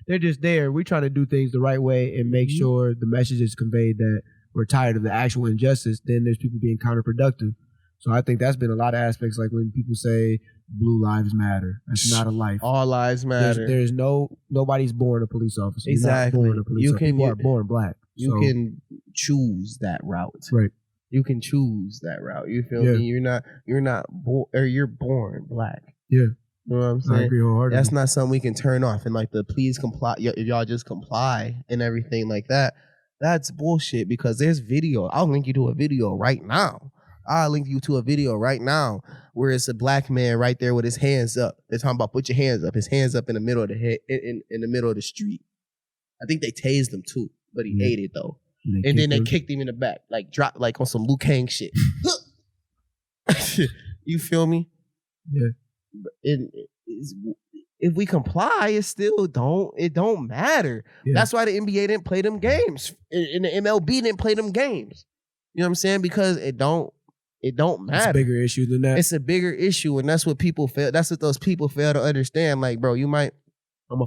they're just there, we're trying to do things the right way and make sure the message is conveyed that we're tired of the actual injustice, then there's people being counterproductive. So I think that's been a lot of aspects, like when people say blue lives matter. That's not a life. All lives matter. There's nobody's born a police officer. Exactly. You're not born a police officer. People are born black. You can choose that route. Right. You can choose that route. You feel me? You're not born, or you're born black. Yeah. You know what I'm saying? I agree wholeheartedly. That's not something we can turn off. And like the please comply, if y'all just comply and everything like that, that's bullshit, because there's video. I'll link you to a video right now. Where it's a black man right there with his hands up. They're talking about put your hands up. His hands up in the middle of the head, in the middle of the street. I think they tased him too, but he ate it though. And then they kicked him in the back, like dropped like on some Liu Kang shit. You feel me? Yeah. If we comply, it don't matter. Yeah. That's why the NBA didn't play them games, and the MLB didn't play them games. You know what I'm saying? Because it don't matter. It's a bigger issue than that. It's a bigger issue, and that's what those people fail to understand. Like, bro, I'm a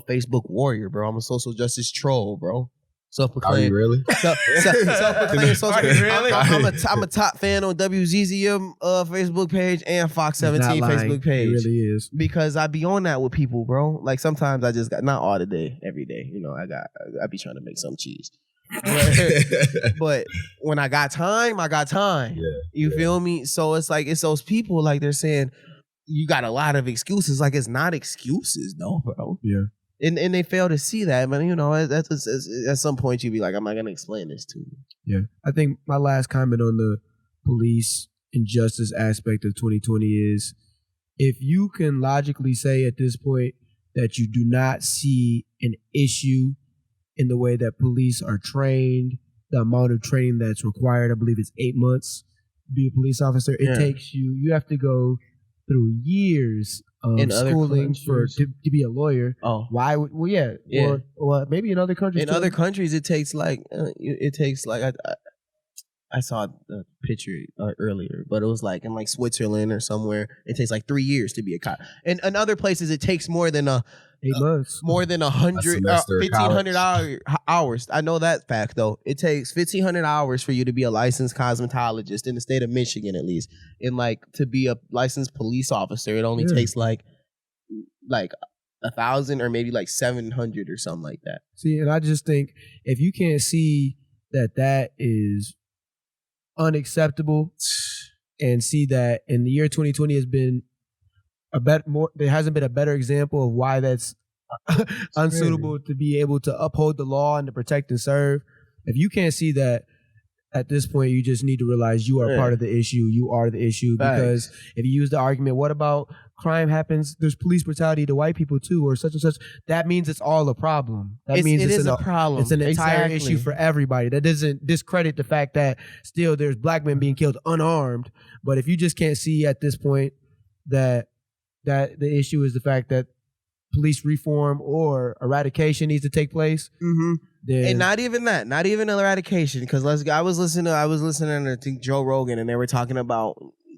Facebook warrior, bro. I'm a social justice troll, bro. Self-proclaimed. Are you really? Self-proclaimed social justice. Really? I'm a top fan on WZZM Facebook page and Fox 17 Facebook page. It really is. Because I be on that with people, bro. Like sometimes I just got, not all the day, every day. You know, I be trying to make some cheese. But when I got time, I got time. Yeah, you feel me? So it's like, it's those people, like they're saying, you got a lot of excuses. Like, it's not excuses, no, bro. Yeah. And they fail to see that, but you know, at some point you be like, I'm not gonna explain this to you. Yeah, I think my last comment on the police injustice aspect of 2020 is, if you can logically say at this point that you do not see an issue in the way that police are trained, the amount of training that's required, I believe it's 8 months to be a police officer. It takes you have to go through years of schooling to be a lawyer. Oh, why? Well, yeah. Or maybe in other countries. In other countries, it takes like I saw the picture earlier, but it was like in like Switzerland or somewhere. It takes like 3 years to be a cop, and in other places it takes more than 8 months. more than 100, semester of 1,500 hours. I know that fact though. It takes 1,500 hours for you to be a licensed cosmetologist in the state of Michigan, at least. And like to be a licensed police officer, it only takes like 1,000 or maybe like 700 or something like that. See, and I just think if you can't see that is unacceptable, and see that in the year 2020 has been there hasn't been a better example of why that's unsuitable to be able to uphold the law and to protect and serve. If you can't see that, at this point, you just need to realize you are part of the issue. You are the issue. Because if you use the argument, what about crime happens, there's police brutality to white people too, or such and such, that means it's all a problem. That means it's a problem. It's an entire issue for everybody. That doesn't discredit the fact that still there's black men being killed unarmed. But if you just can't see at this point that the issue is the fact that police reform or eradication needs to take place. And not even that, not even eradication. Because I was listening to I think Joe Rogan, and they were talking about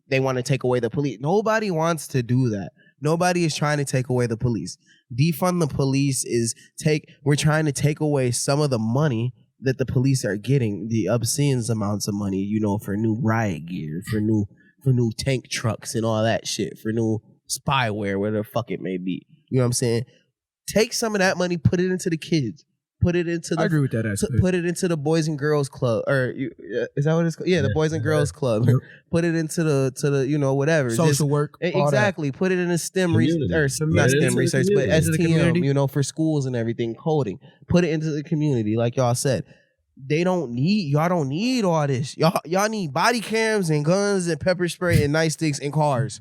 they want to take away the police. Nobody wants to do that. Nobody is trying to take away the police. Defund the police we're trying to take away some of the money that the police are getting, the obscene amounts of money, for new riot gear, for new tank trucks and all that shit, for new spyware, whatever the fuck it may be. You know what I'm saying? Take some of that money, put it into the kids. Put it into I agree with that aspect. Put it into the Boys and Girls Club, or is that what it's called? Yeah, the Boys and Girls Club. Yep. Put it into the whatever social work. Exactly. Put it in a STEM research, not STEM research, but STM. For schools and everything, coding. Put it into the community, like y'all said. Y'all don't need all this. Y'all need body cams and guns and pepper spray and nightsticks and cars.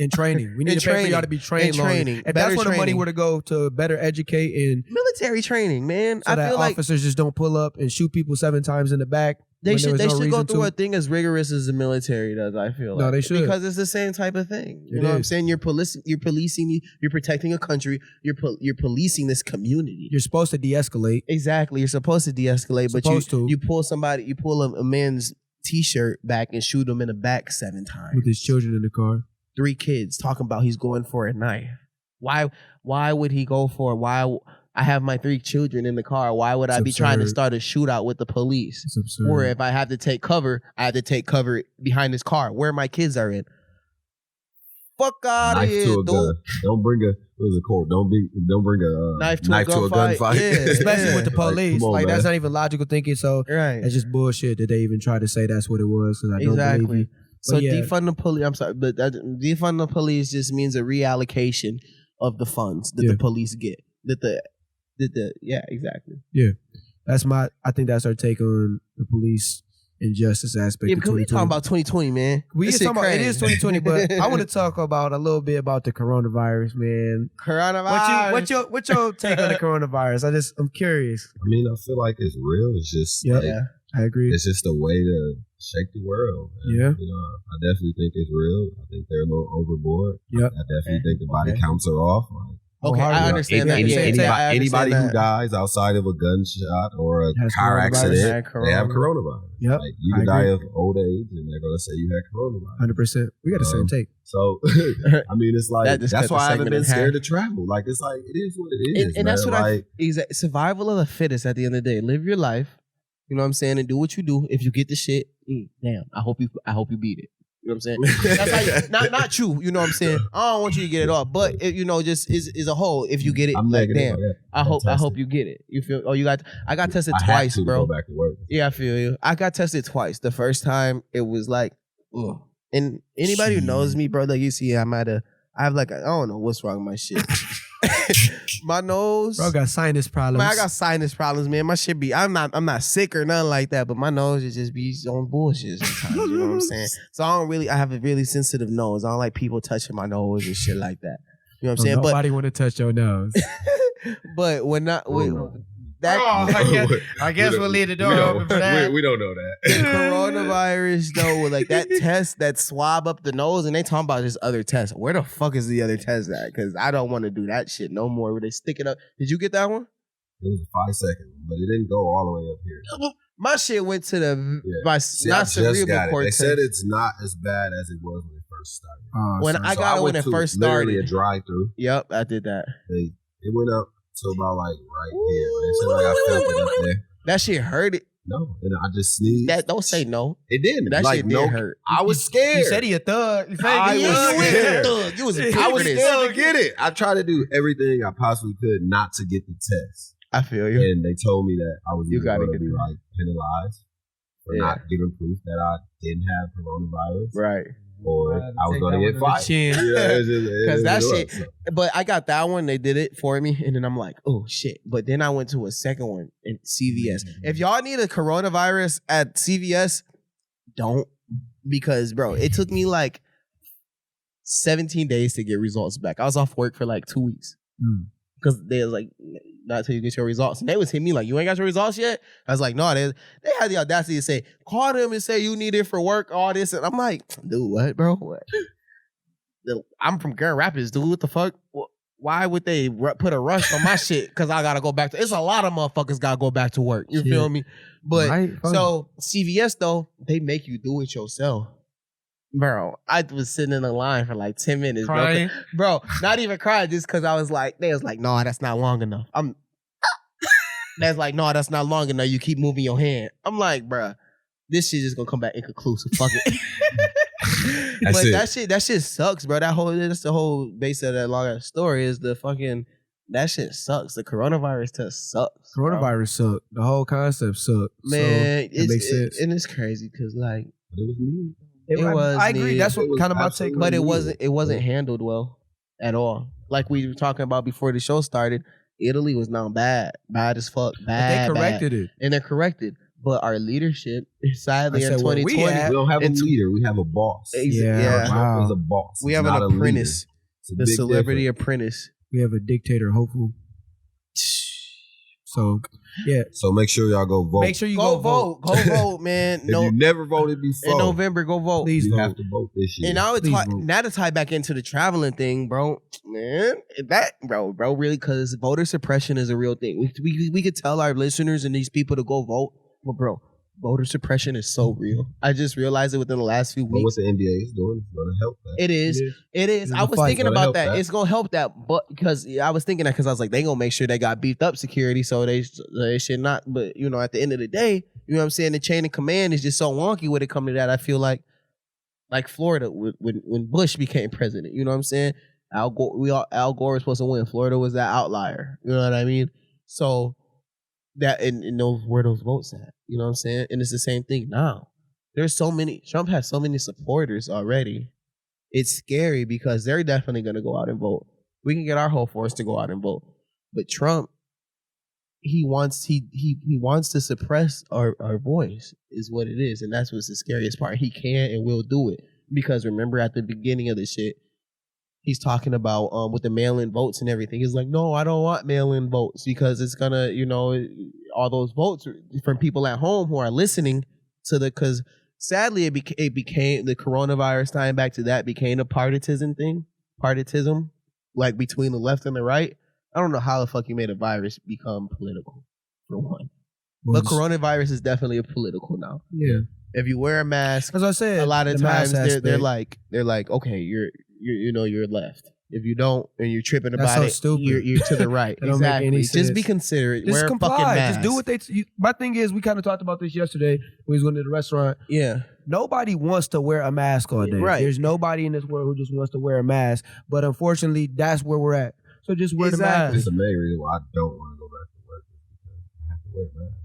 In training. We need to pay for y'all to be trained. If that's where the money were to go to better educate in military training, man. So I feel like officers just don't pull up and shoot people 7 times in the back. They should go through a thing as rigorous as the military does, I feel like. No, they should. Because it's the same type of thing. You know what I'm saying? You're policing, you're protecting a country, you're policing this community. You're supposed to de-escalate. Exactly. You're supposed to de-escalate, but you pull a man's t-shirt back and shoot him in the back 7 times. With his children in the car. 3 kids talking about he's going for a knife. Why would he go for it? Why I have my 3 children in the car. Why would I be trying to start a shootout with the police? It's absurd. Or if I have to take cover, I have to take cover behind his car where my kids are in. Fuck out of here, dude. Don't bring what is it called? Don't bring a knife to a gunfight. Yeah, especially with the police. Like, that's not even logical thinking. So it's just bullshit that they even try to say that's what it was. Because I don't believe you. So defund the police. I'm sorry, but defund the police just means a reallocation of the funds that the police get. Exactly. Yeah, I think that's our take on the police injustice aspect. Yeah, because we talking about 2020, man. It is 2020, but I want to talk about a little bit about the coronavirus, man. Coronavirus. What's your take on the coronavirus? I'm curious. I mean, I feel like it's real. It's just I agree. It's just a way to shake the world. And, I definitely think it's real. I think they're a little overboard. Yep. I definitely think the body counts are off. I understand that. Anybody who dies outside of a gunshot or a car accident, they have coronavirus. Yep. Like, you can die of old age, and they're going to say you had coronavirus. 100%. We got the same take. So, I mean, it's like that's why I haven't been scared to travel. Like, it's like it is what it is. And that's what survival of the fittest. At the end of the day, live your life. You know what I'm saying, and do what you do. If you get the shit, damn, I hope you beat it. You know what I'm saying? That's how not you. You know what I'm saying? I don't want you to get it off, but just is a whole. If you get it, I'm like damn, I hope you get it. You feel? Oh, I got tested twice, bro. Go back to work. Yeah, I feel you. I got tested twice. The first time it was like, ugh. And anybody who knows me, bro, like you see, I have like I don't know what's wrong with my shit. My nose, bro, got sinus problems. Man, I got sinus problems, man. My shit be. I'm not sick or nothing like that, but my nose is just be on bullshit sometimes. You know what I'm saying? So I have a really sensitive nose. I don't like people touching my nose and shit like that. You know what I'm saying? Nobody want to touch your nose. But when not. I guess we'll leave the door open for that. We don't know that. The coronavirus, though, with like that test, that swab up the nose, and they talking about this other test. Where the fuck is the other test at? Because I don't want to do that shit no more. Where they stick it up. Did you get that one? It was a 5-second, but it didn't go all the way up here. My shit went to my cerebral cortex. They said it's not as bad as it was when it first started. When I got it when it first started. Literally a drive-through. Yep, I did that. They It went up to about like right here. It seemed like I felt it up there. That shit hurt it. No, and I just sneezed. That don't say no. It didn't. That like, shit no, did hurt. I was scared. You said he a thug. You I fake it. was scared. You was I was scared to get it. I tried to do everything I possibly could not to get the test. I feel you. And they told me that I was You gotta going to get be that. like penalized for not giving proof that I didn't have coronavirus. Right. Or I was going to get fired. Because that shit. But I got that one. They did it for me. And then I'm like, oh, shit. But then I went to a second one in CVS. If y'all need a coronavirus at CVS, don't. Because, bro, it took me like 17 days to get results back. I was off work for like 2 weeks. Because they was like, not until you get your results. And they was hitting me like, you ain't got your results yet? I was like, no, they had the audacity to say, call them and say you need it for work, all this. And I'm like, dude, what, bro? What? I'm from Grand Rapids, dude. What the fuck? Why would they put a rush on my shit? Because I got to go back to, it's a lot of motherfuckers got to go back to work. You feel me? But, so CVS though, they make you do it yourself. Bro, I was sitting in the line for like 10 minutes, crying. bro. Not even crying, just because I was like, they was like, no, that's not long enough. That's like, no, that's not long enough. You keep moving your hand. I'm like, bro, this shit just gonna come back inconclusive. Fuck it. That shit sucks, bro. That's the whole base of that long ass story is the fucking, that shit sucks. The coronavirus test sucks. Coronavirus sucked. The whole concept sucked. Man, so it makes sense. And it's crazy because like, But it was me. I agree. That's what kind of my take. But it wasn't handled well at all. Like we were talking about before the show started, Italy was now bad as fuck, bad. They corrected it, and they're corrected. But our leadership, sadly, in 2020, we don't have a leader. We have a boss. Yeah. Trump is a boss. We have an apprentice, the celebrity apprentice. We have a dictator, hopeful. So, yeah. So make sure y'all go vote. Make sure you go vote. Go vote, man. If you never voted before. In November, go vote. Please you vote. have to vote this year. And now to tie back into the traveling thing, bro, man, bro, really, because voter suppression is a real thing. We could tell our listeners and these people to go vote, but bro, voter suppression is so real. I just realized it within the last few weeks. But what the NBA is doing is going to help that. It is. I was thinking about that. It's going to help that, but because I was thinking that because I was like, they going to make sure they got beefed up security so they should not. But, you know, at the end of the day, you know what I'm saying? The chain of command is just so wonky when it comes to that. I feel like Florida when Bush became president, you know what I'm saying? Al Gore was supposed to win. Florida was that outlier. You know what I mean? So that and knows where those votes at. You know what I'm saying? And it's the same thing now. Trump has so many supporters already. It's scary because they're definitely going to go out and vote. We can get our whole force to go out and vote. But Trump, he wants to suppress our voice is what it is. And that's what's the scariest part. He can and will do it. Because remember at the beginning of the shit, he's talking about with the mail-in votes and everything. He's like, no, I don't want mail-in votes because it's gonna, you know, all those votes from people at home who are listening to because sadly it became the coronavirus tying back to that became a partisan thing, like between the left and the right. I don't know how the fuck you made a virus become political for one. But coronavirus is definitely a political now. Yeah. If you wear a mask, as I said, a lot of times they're like, okay, you're left. If you don't and you're tripping about it, stupid. You're to the right. Exactly. Just be considerate. Just wear comply. a fucking mask. Just do what they. My thing is, we kind of talked about this yesterday when we was going to the restaurant. Yeah. Nobody wants to wear a mask all day. Right. There's nobody in this world who just wants to wear a mask. But unfortunately, that's where we're at. So just wear the mask. It's the main reason why I don't want to go back to work is because I have to wear a mask.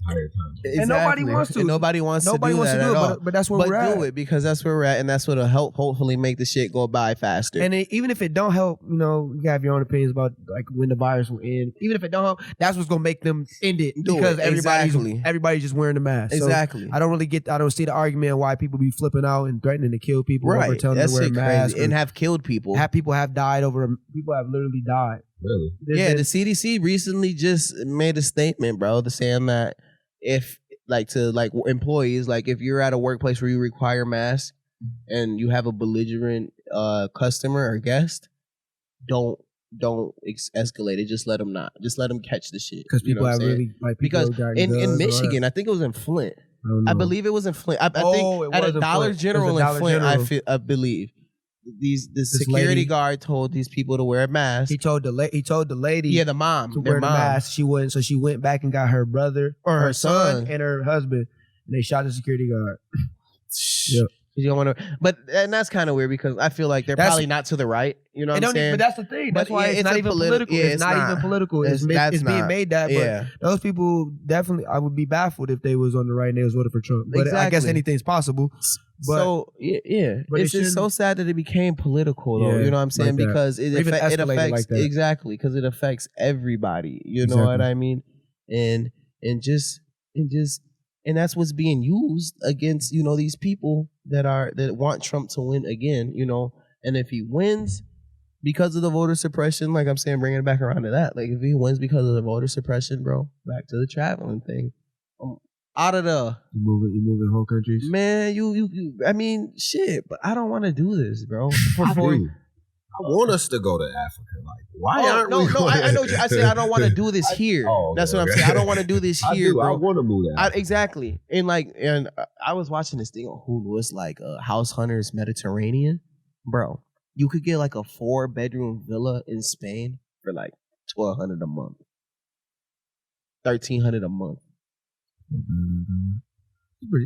Entire time. Exactly. And nobody wants to. And nobody wants to do that at all. But that's where we're at. But do it because that's where we're at, and that's what'll help hopefully make the shit go by faster. And even if it don't help, you know, you have your own opinions about like when the virus will end. Even if it don't help, that's what's gonna make them end it because everybody's just wearing the mask. Exactly. So I don't see the argument why people be flipping out and threatening to kill people over telling them to wear a mask and have killed people. People have died people have literally died. Really? The CDC recently just made a statement, bro, saying that if employees, like if you're at a workplace where you require masks and you have a belligerent customer or guest, don't escalate it. Just let them catch the shit. Because people have really because in Michigan, I think it was in Flint. I believe it was in Flint. I think at a Dollar General in Flint. I believe the security lady- guard told these people to wear a mask. He told the lady Yeah, the mom, to their wear the mom. mask. She wouldn't, so she went back and got her brother Or her son son. and her husband, and they shot the security guard. Yep. You don't want to, and that's kind of weird because I feel like they're That's- probably not to the right. You know what It I'm don't even- saying? but that's the thing. That's But why yeah, it's it's not a even politi- political. yeah, It's it's not not. even political. It's That's being not. made that. But Yeah. those people definitely, I would be baffled if they was on the right and they was voting for Trump. But I guess Exactly. anything's possible. But So yeah, but it's it just so shouldn't- sad that it became political, though. Yeah, You know what I'm saying? like that. Because it, Or even it escalated affects like that. exactly because it affects everybody. You know Exactly. what I mean? And that's what's being used against these people that want Trump to win again. And if he wins because of the voter suppression, like I'm saying, bringing it back around to that. Like if he wins because of the voter suppression, bro, back to the traveling thing. Out of the you moving whole countries. man, you. I mean, shit, but I don't want to do this, bro. I do. I want us to go to Africa. Like, why aren't we? No, I know. I said I don't want to do this here. That's what I'm saying. I don't want to do this I here, do. I bro. want to move to Africa. Exactly. And I was watching this thing on Hulu. It's like House Hunters Mediterranean, bro. You could get like a 4-bedroom villa in Spain for like $1,200 a month, $1,300 a month.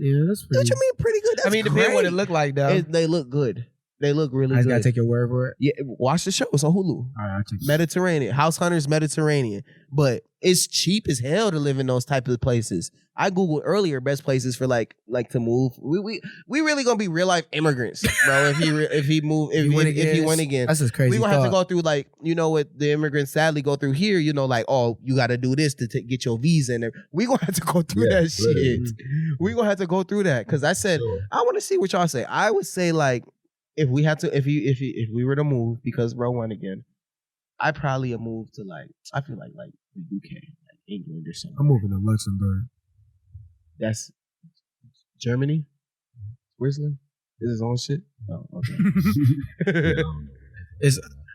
Yeah, that's What pretty. you mean, pretty good? That's I mean, depending what it great. looked like, though. They look good. They look really I just good. gotta take your word for it. Yeah, watch the show. It's on Hulu. All right, I'll take it. Mediterranean, House Hunters Mediterranean. But it's cheap as hell to live in those type of places. I googled earlier best places for like to move. We really gonna be real life immigrants, bro. If he went again, That's just crazy. we gonna have to thought. go through like what the immigrants sadly go through here. Like you got to do this to get your visa, and we gonna have to go through that shit. literally. We gonna have to go through that because I said Sure. I want to see what y'all say. I would say like if we had to if we were to move because bro won again, I probably would move to I feel like the UK, like England or something. I'm moving to Luxembourg. That's Germany, Switzerland. Is his own shit. Oh, okay. I don't know.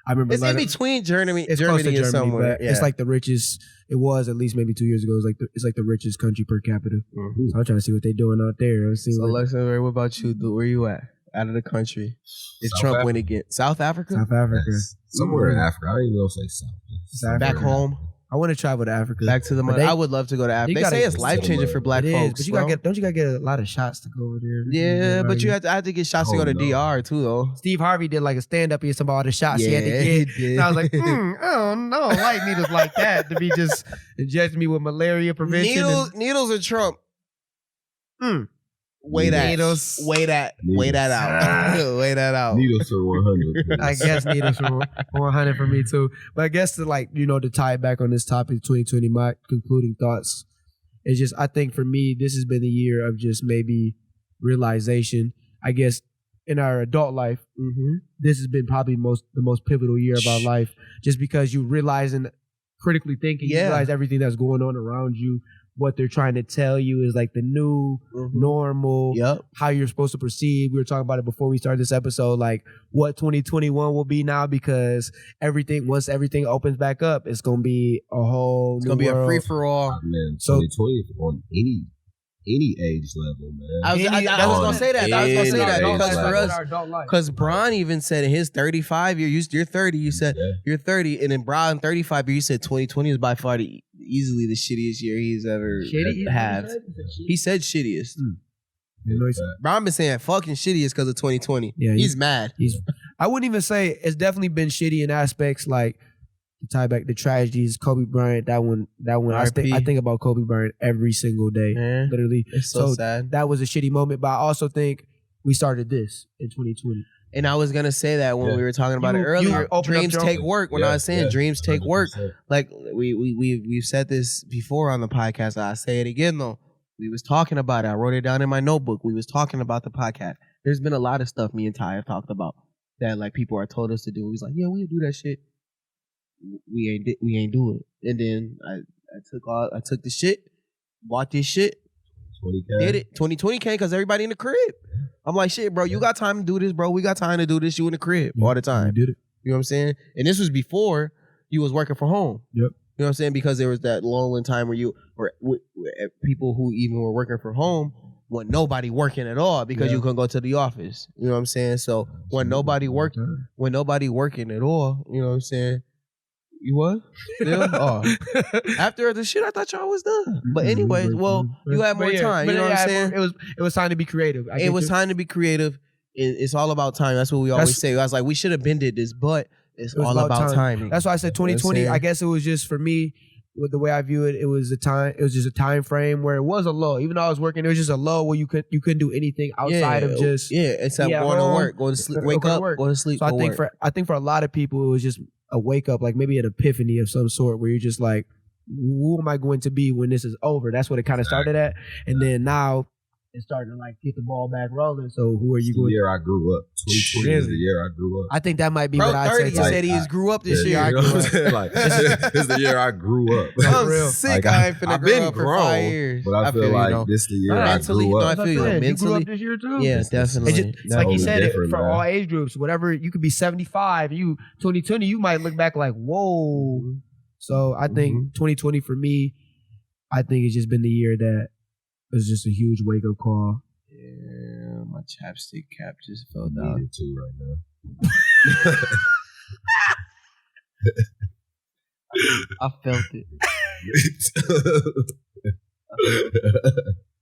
I remember. It's in between Germany, It's close to and Germany, somewhere. but it's like the richest. It was at least maybe 2 years ago. It's like the richest country per capita. Mhm. So I'm trying to see what they're doing out there. I'm seeing So Luxembourg, what about you? Dude? Where you at? Out of the country. If South Trump Africa. win again, South Africa, South Africa. That's somewhere in Africa. I don't even know if it's South. South back Africa. home, I want to travel to Africa. back to the But mother. they- I would love to go to Africa. you They gotta say it's get life changing for black It is, folks. but you bro. don't you gotta get a lot of shots to go over there? Yeah, but you Like- have to. I have to get shots to Oh, go to no. DR too, though. Steve Harvey did like a stand up. He had some all the shots he had to he get. did. And I was like, I don't know, I like needles like that to be just injecting me with malaria prevention. Needles or Trump? Hmm. Weigh that. Needles. Weigh that out. Weigh that out. Needles for 100. I guess needles for 100 for me too. But I guess to tie it back on this topic, 2020, my concluding thoughts is just I think for me this has been a year of just maybe realization. I guess in our adult life, this has been probably the most pivotal year of our life, just because you realize and critically thinking, you realize everything that's going on around you. What they're trying to tell you is like the new normal, Yep. how you're supposed to proceed. We were talking about it before we started this episode, like what 2021 will be now, because once everything opens back up, it's going to be a whole It's new gonna be a world. free for all. Man, So- 2020 on any age level, man. I was gonna say that. I was gonna say that Any because age for level. us, because Bron even said in his 35 year, you're 30. You said Yeah. you're 30, and then Bron 35 year, you said 2020 is by far easily the shittiest year he's ever had. He said shittiest. Bron been saying fucking shittiest because of 2020. Yeah, he's mad. I wouldn't even say it's definitely been shitty in aspects like to tie back the tragedies. Kobe Bryant, that one. I think about Kobe Bryant every single day, Man, literally. it's so sad. That was a shitty moment, but I also think we started this in 2020. And I was gonna say that when we were talking about it You earlier. opened up Dreams your take own- work. When I was saying dreams take work, 100%. like we've said this before on the podcast. I say it again though. We was talking about it. I wrote it down in my notebook. We was talking about the podcast. There's been a lot of stuff me and Ty have talked about that like people are told us to do. We was like, yeah, we'll do that shit. We ain't do it. And then I took the shit, bought this shit, 20K. did it. 2020 came because everybody in the crib. I'm like, shit, bro, you got time to do this, bro. We got time to do this. You in the crib all the time. We did it. You know what I'm saying? And this was before you was working from home. Yep. You know what I'm saying? Because there was that lull in time where people who even were working from home when nobody working at all because you couldn't go to the office. You know what I'm saying? So when nobody working at all, you know what I'm saying? You what? Still? Oh. After the shit, I thought y'all was done. But anyways, you had more time. You know what I'm saying? It was time to be creative. It was time to be creative. It's all about time. That's what we always say. I was like, we should have been did this, but it's all about timing. That's why I said 2020. I guess it was just for me. With the way I view it, it was just a time frame where it was a lull. Even though I was working, it was just a lull where you couldn't do anything outside of just except going to work, go to sleep, wake up, go to sleep. So I think for a lot of people, it was just a wake up, like maybe an epiphany of some sort, where you're just like, who am I going to be when this is over? That's what it kind of started at, and then now it's starting to like get the ball back rolling. So who are you going? The year I grew up. 2020 is the year I grew up. I think that might be what I said. He said he grew up this year. I grew up. Like this is the year I grew up. I'm sick. I ain't finna I've grow been up for grown, 5 years. but I feel like this is the year I grew up. I feel you. Mentally, you grew up this year too. Yeah, definitely. Like you said, different, for all age groups, whatever, you could be 75. You 2020, you might look back like, whoa. So I think 2020 for me, I think it's just been the year that was just a huge wake up call. Yeah, my chapstick cap just fell I down. need it too right now. I felt it.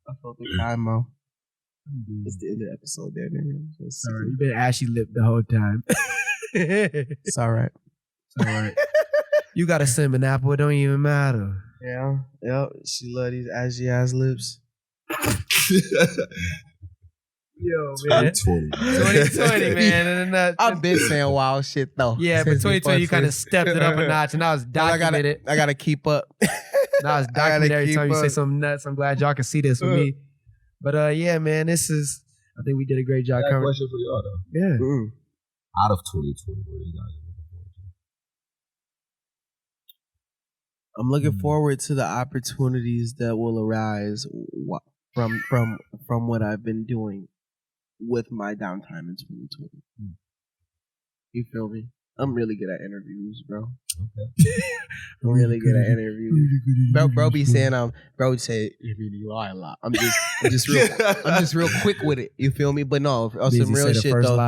I felt it, Mo. It's the end of the episode there, nigga. Sorry, you've been ashy lipped the whole time. It's all right. It's all right. You got a cinnamon apple, it don't even matter. Yeah. She love these ashy ass lips. Yo, man. 2020, man. I've been saying wild shit though. Yeah, but 2020 you kind of stepped it up a notch, and I was documented. I gotta keep up. Now it's documented every time you say something nuts. I'm glad y'all can see this with me. But yeah, man, I think we did a great job. I got a question for y'all though. Yeah. Out of 2020, what are you guys looking forward to? I'm looking forward to the opportunities that will arise from what I've been doing with my downtime in 2020. You feel me? I'm really good at interviews, bro. Okay. I'm really good at interviews. Bro be saying bro say you are a lot. I'm just real quick with it. You feel me? But no, on some real shit though.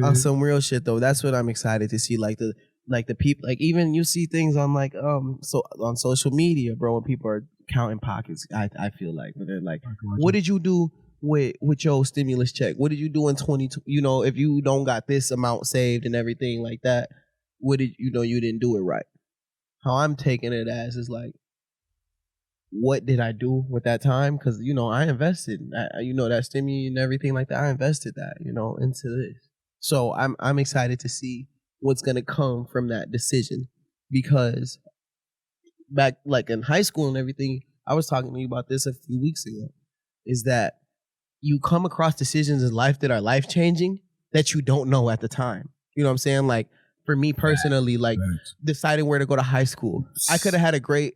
On some real shit though. That's what I'm excited to see. Like the people, like even you see things on like so on social media, bro, when people are counting pockets. I feel like when they're like, what did you do with your stimulus check? What did you do in 2020? You know, if you don't got this amount saved and everything like that, what did you know you didn't do it right? How I'm taking it as is like, what did I do with that time? Because you know I invested, you know that stimmy and everything like that. I invested that, you know, into this. So I'm excited to see what's gonna come from that decision, because back like in high school and everything, I was talking to you about this a few weeks ago, is that you come across decisions in life that are life changing that you don't know at the time. You know what I'm saying? Like for me personally, like deciding where to go to high school, I could have had a great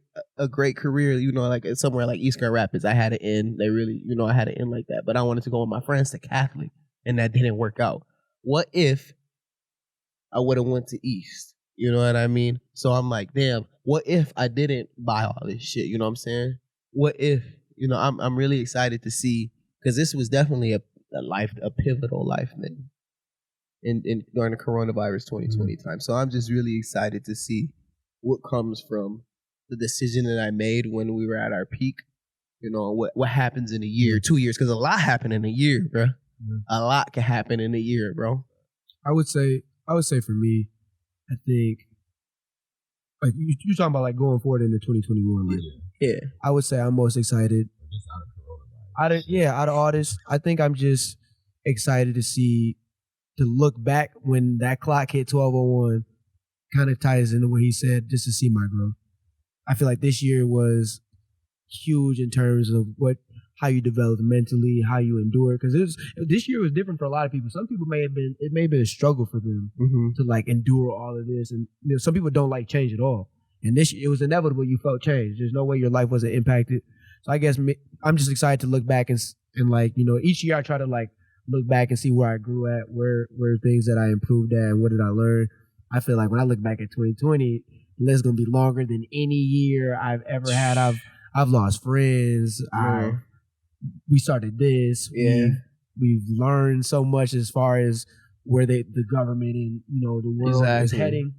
career, you know, like somewhere like East Grand Rapids. I had it in. They really, you know, I had it in like that. But I wanted to go with my friends to Catholic, and that didn't work out. What if I would have went to East? You know what I mean? So I'm like, damn, what if I didn't buy all this shit? You know what I'm saying? What if, you know, I'm really excited to see, because this was definitely a pivotal life thing in during the coronavirus 2020 time. So I'm just really excited to see what comes from the decision that I made when we were at our peak. You know, what happens in a year, 2 years, because a lot happened in a year, bro. A lot can happen in a year, bro. I would say for me, I think, like you're talking about like going forward into 2021. Like, yeah. I would say I'm most excited. Out of all this, I think I'm just excited to look back when that clock hit 12:01. Kind of ties into what he said, just to see my growth. I feel like this year was huge in terms of how you develop mentally, how you endure. Because this year was different for a lot of people. Some people may have been a struggle for them to like endure all of this, and you know, some people don't like change at all. And this year, it was inevitable. You felt change. There's no way your life wasn't impacted. So I guess I'm just excited to look back and like, you know, each year I try to like look back and see where I grew at, where things that I improved at, and what did I learn. I feel like when I look back at 2020, the list gonna be longer than any year I've ever had. I've lost friends. we started this. Yeah. We've learned so much as far as where the government and the world is Exactly. heading.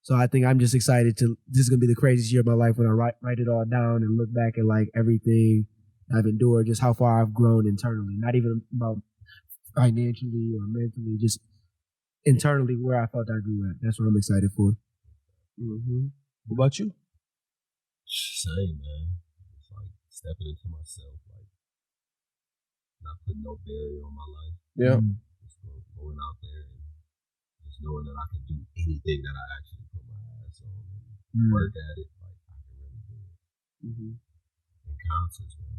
So I think I'm just excited this is gonna be the craziest year of my life when I write it all down and look back at like everything I've endured, just how far I've grown internally. Not even about financially or mentally, just internally where I felt I grew at. That's what I'm excited for. Mm-hmm. What about you? Same, man. It's like stepping into myself, like not putting no barrier on my life. Yeah. Just going out there and just knowing that I can do anything that I actually put my ass on and work at it. Like I can really do it. Mm-hmm. And concerts, man.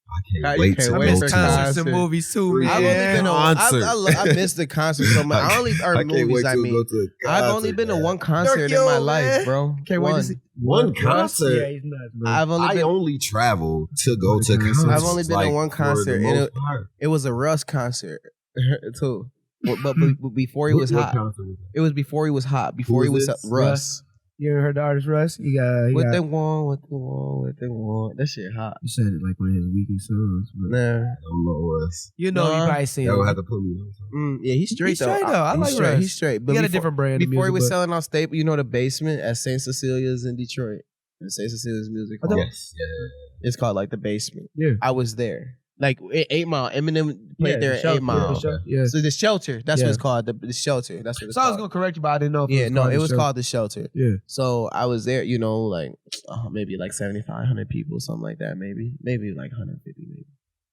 I can't You wait can't to wait go for to concerts concert. and movies too, man. I've only been on. Concert. I missed the concert so much. I only or I can't movies. wait I to mean, go to a I've concert, only been to man. one concert Yo, in my man. life, bro. Can't wait to see One concert. Yeah, he's nuts, bro. I only travel to go to concerts. I've only been to one for concert, the and most part. it was a Russ concert too. But before he was What hot, concert was that? it was before he was hot. Before Who he was was this? Russ. You ever heard the artist Russ? He What got they want, what they want, what they want. That shit hot. you said it like one of his weakest songs. But Nah. I don't know Russ. you know, you Nah. probably seen Y'all him. have to put me on something. Yeah, he's straight He's though. straight, though. I He's like straight. Russ. He's straight. He But got a different brand. of before he music, was but- selling off Staple, the basement at St. Cecilia's in Detroit. And St. Cecilia's Music Hall. Yes, yeah. It's called like the basement. Yeah. I was there. Like 8 Mile. Eminem played there the at shelter, 8 Mile. Yeah. So the shelter. That's Yeah. what it's called. The shelter. That's what it's So I was called. gonna correct you, but I didn't know. If Yeah, no, called it the was show. called the shelter. Yeah. So I was there, like maybe like 7,500 people, something like that, maybe like 150, maybe.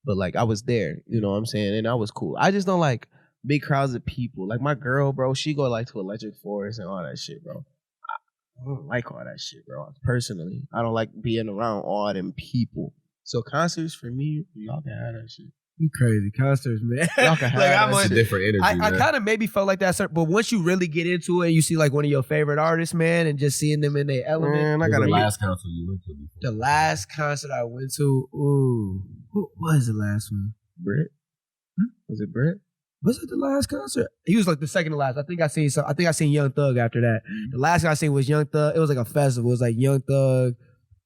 But like I was there, you know what I'm saying, and that was cool. I just don't like big crowds of people. Like my girl, bro, she go like to Electric Forest and all that shit, bro. I don't like all that shit, bro. Personally, I don't like being around all them people. So concerts for me, y'all can have that shit. You crazy concerts, man. Y'all can have like that I'm It's a different energy, I man. kind of maybe felt like that, but once you really get into it, and you see like one of your favorite artists, man, and just seeing them in their element. Man, I What was gotta the last concert you went to before? The last concert I went to, what was the last one? Brett. Was it Brett? Was it the last concert? He was like the second to last. I think I seen Young Thug after that. The last guy I seen was Young Thug. It was like a festival. It was like Young Thug,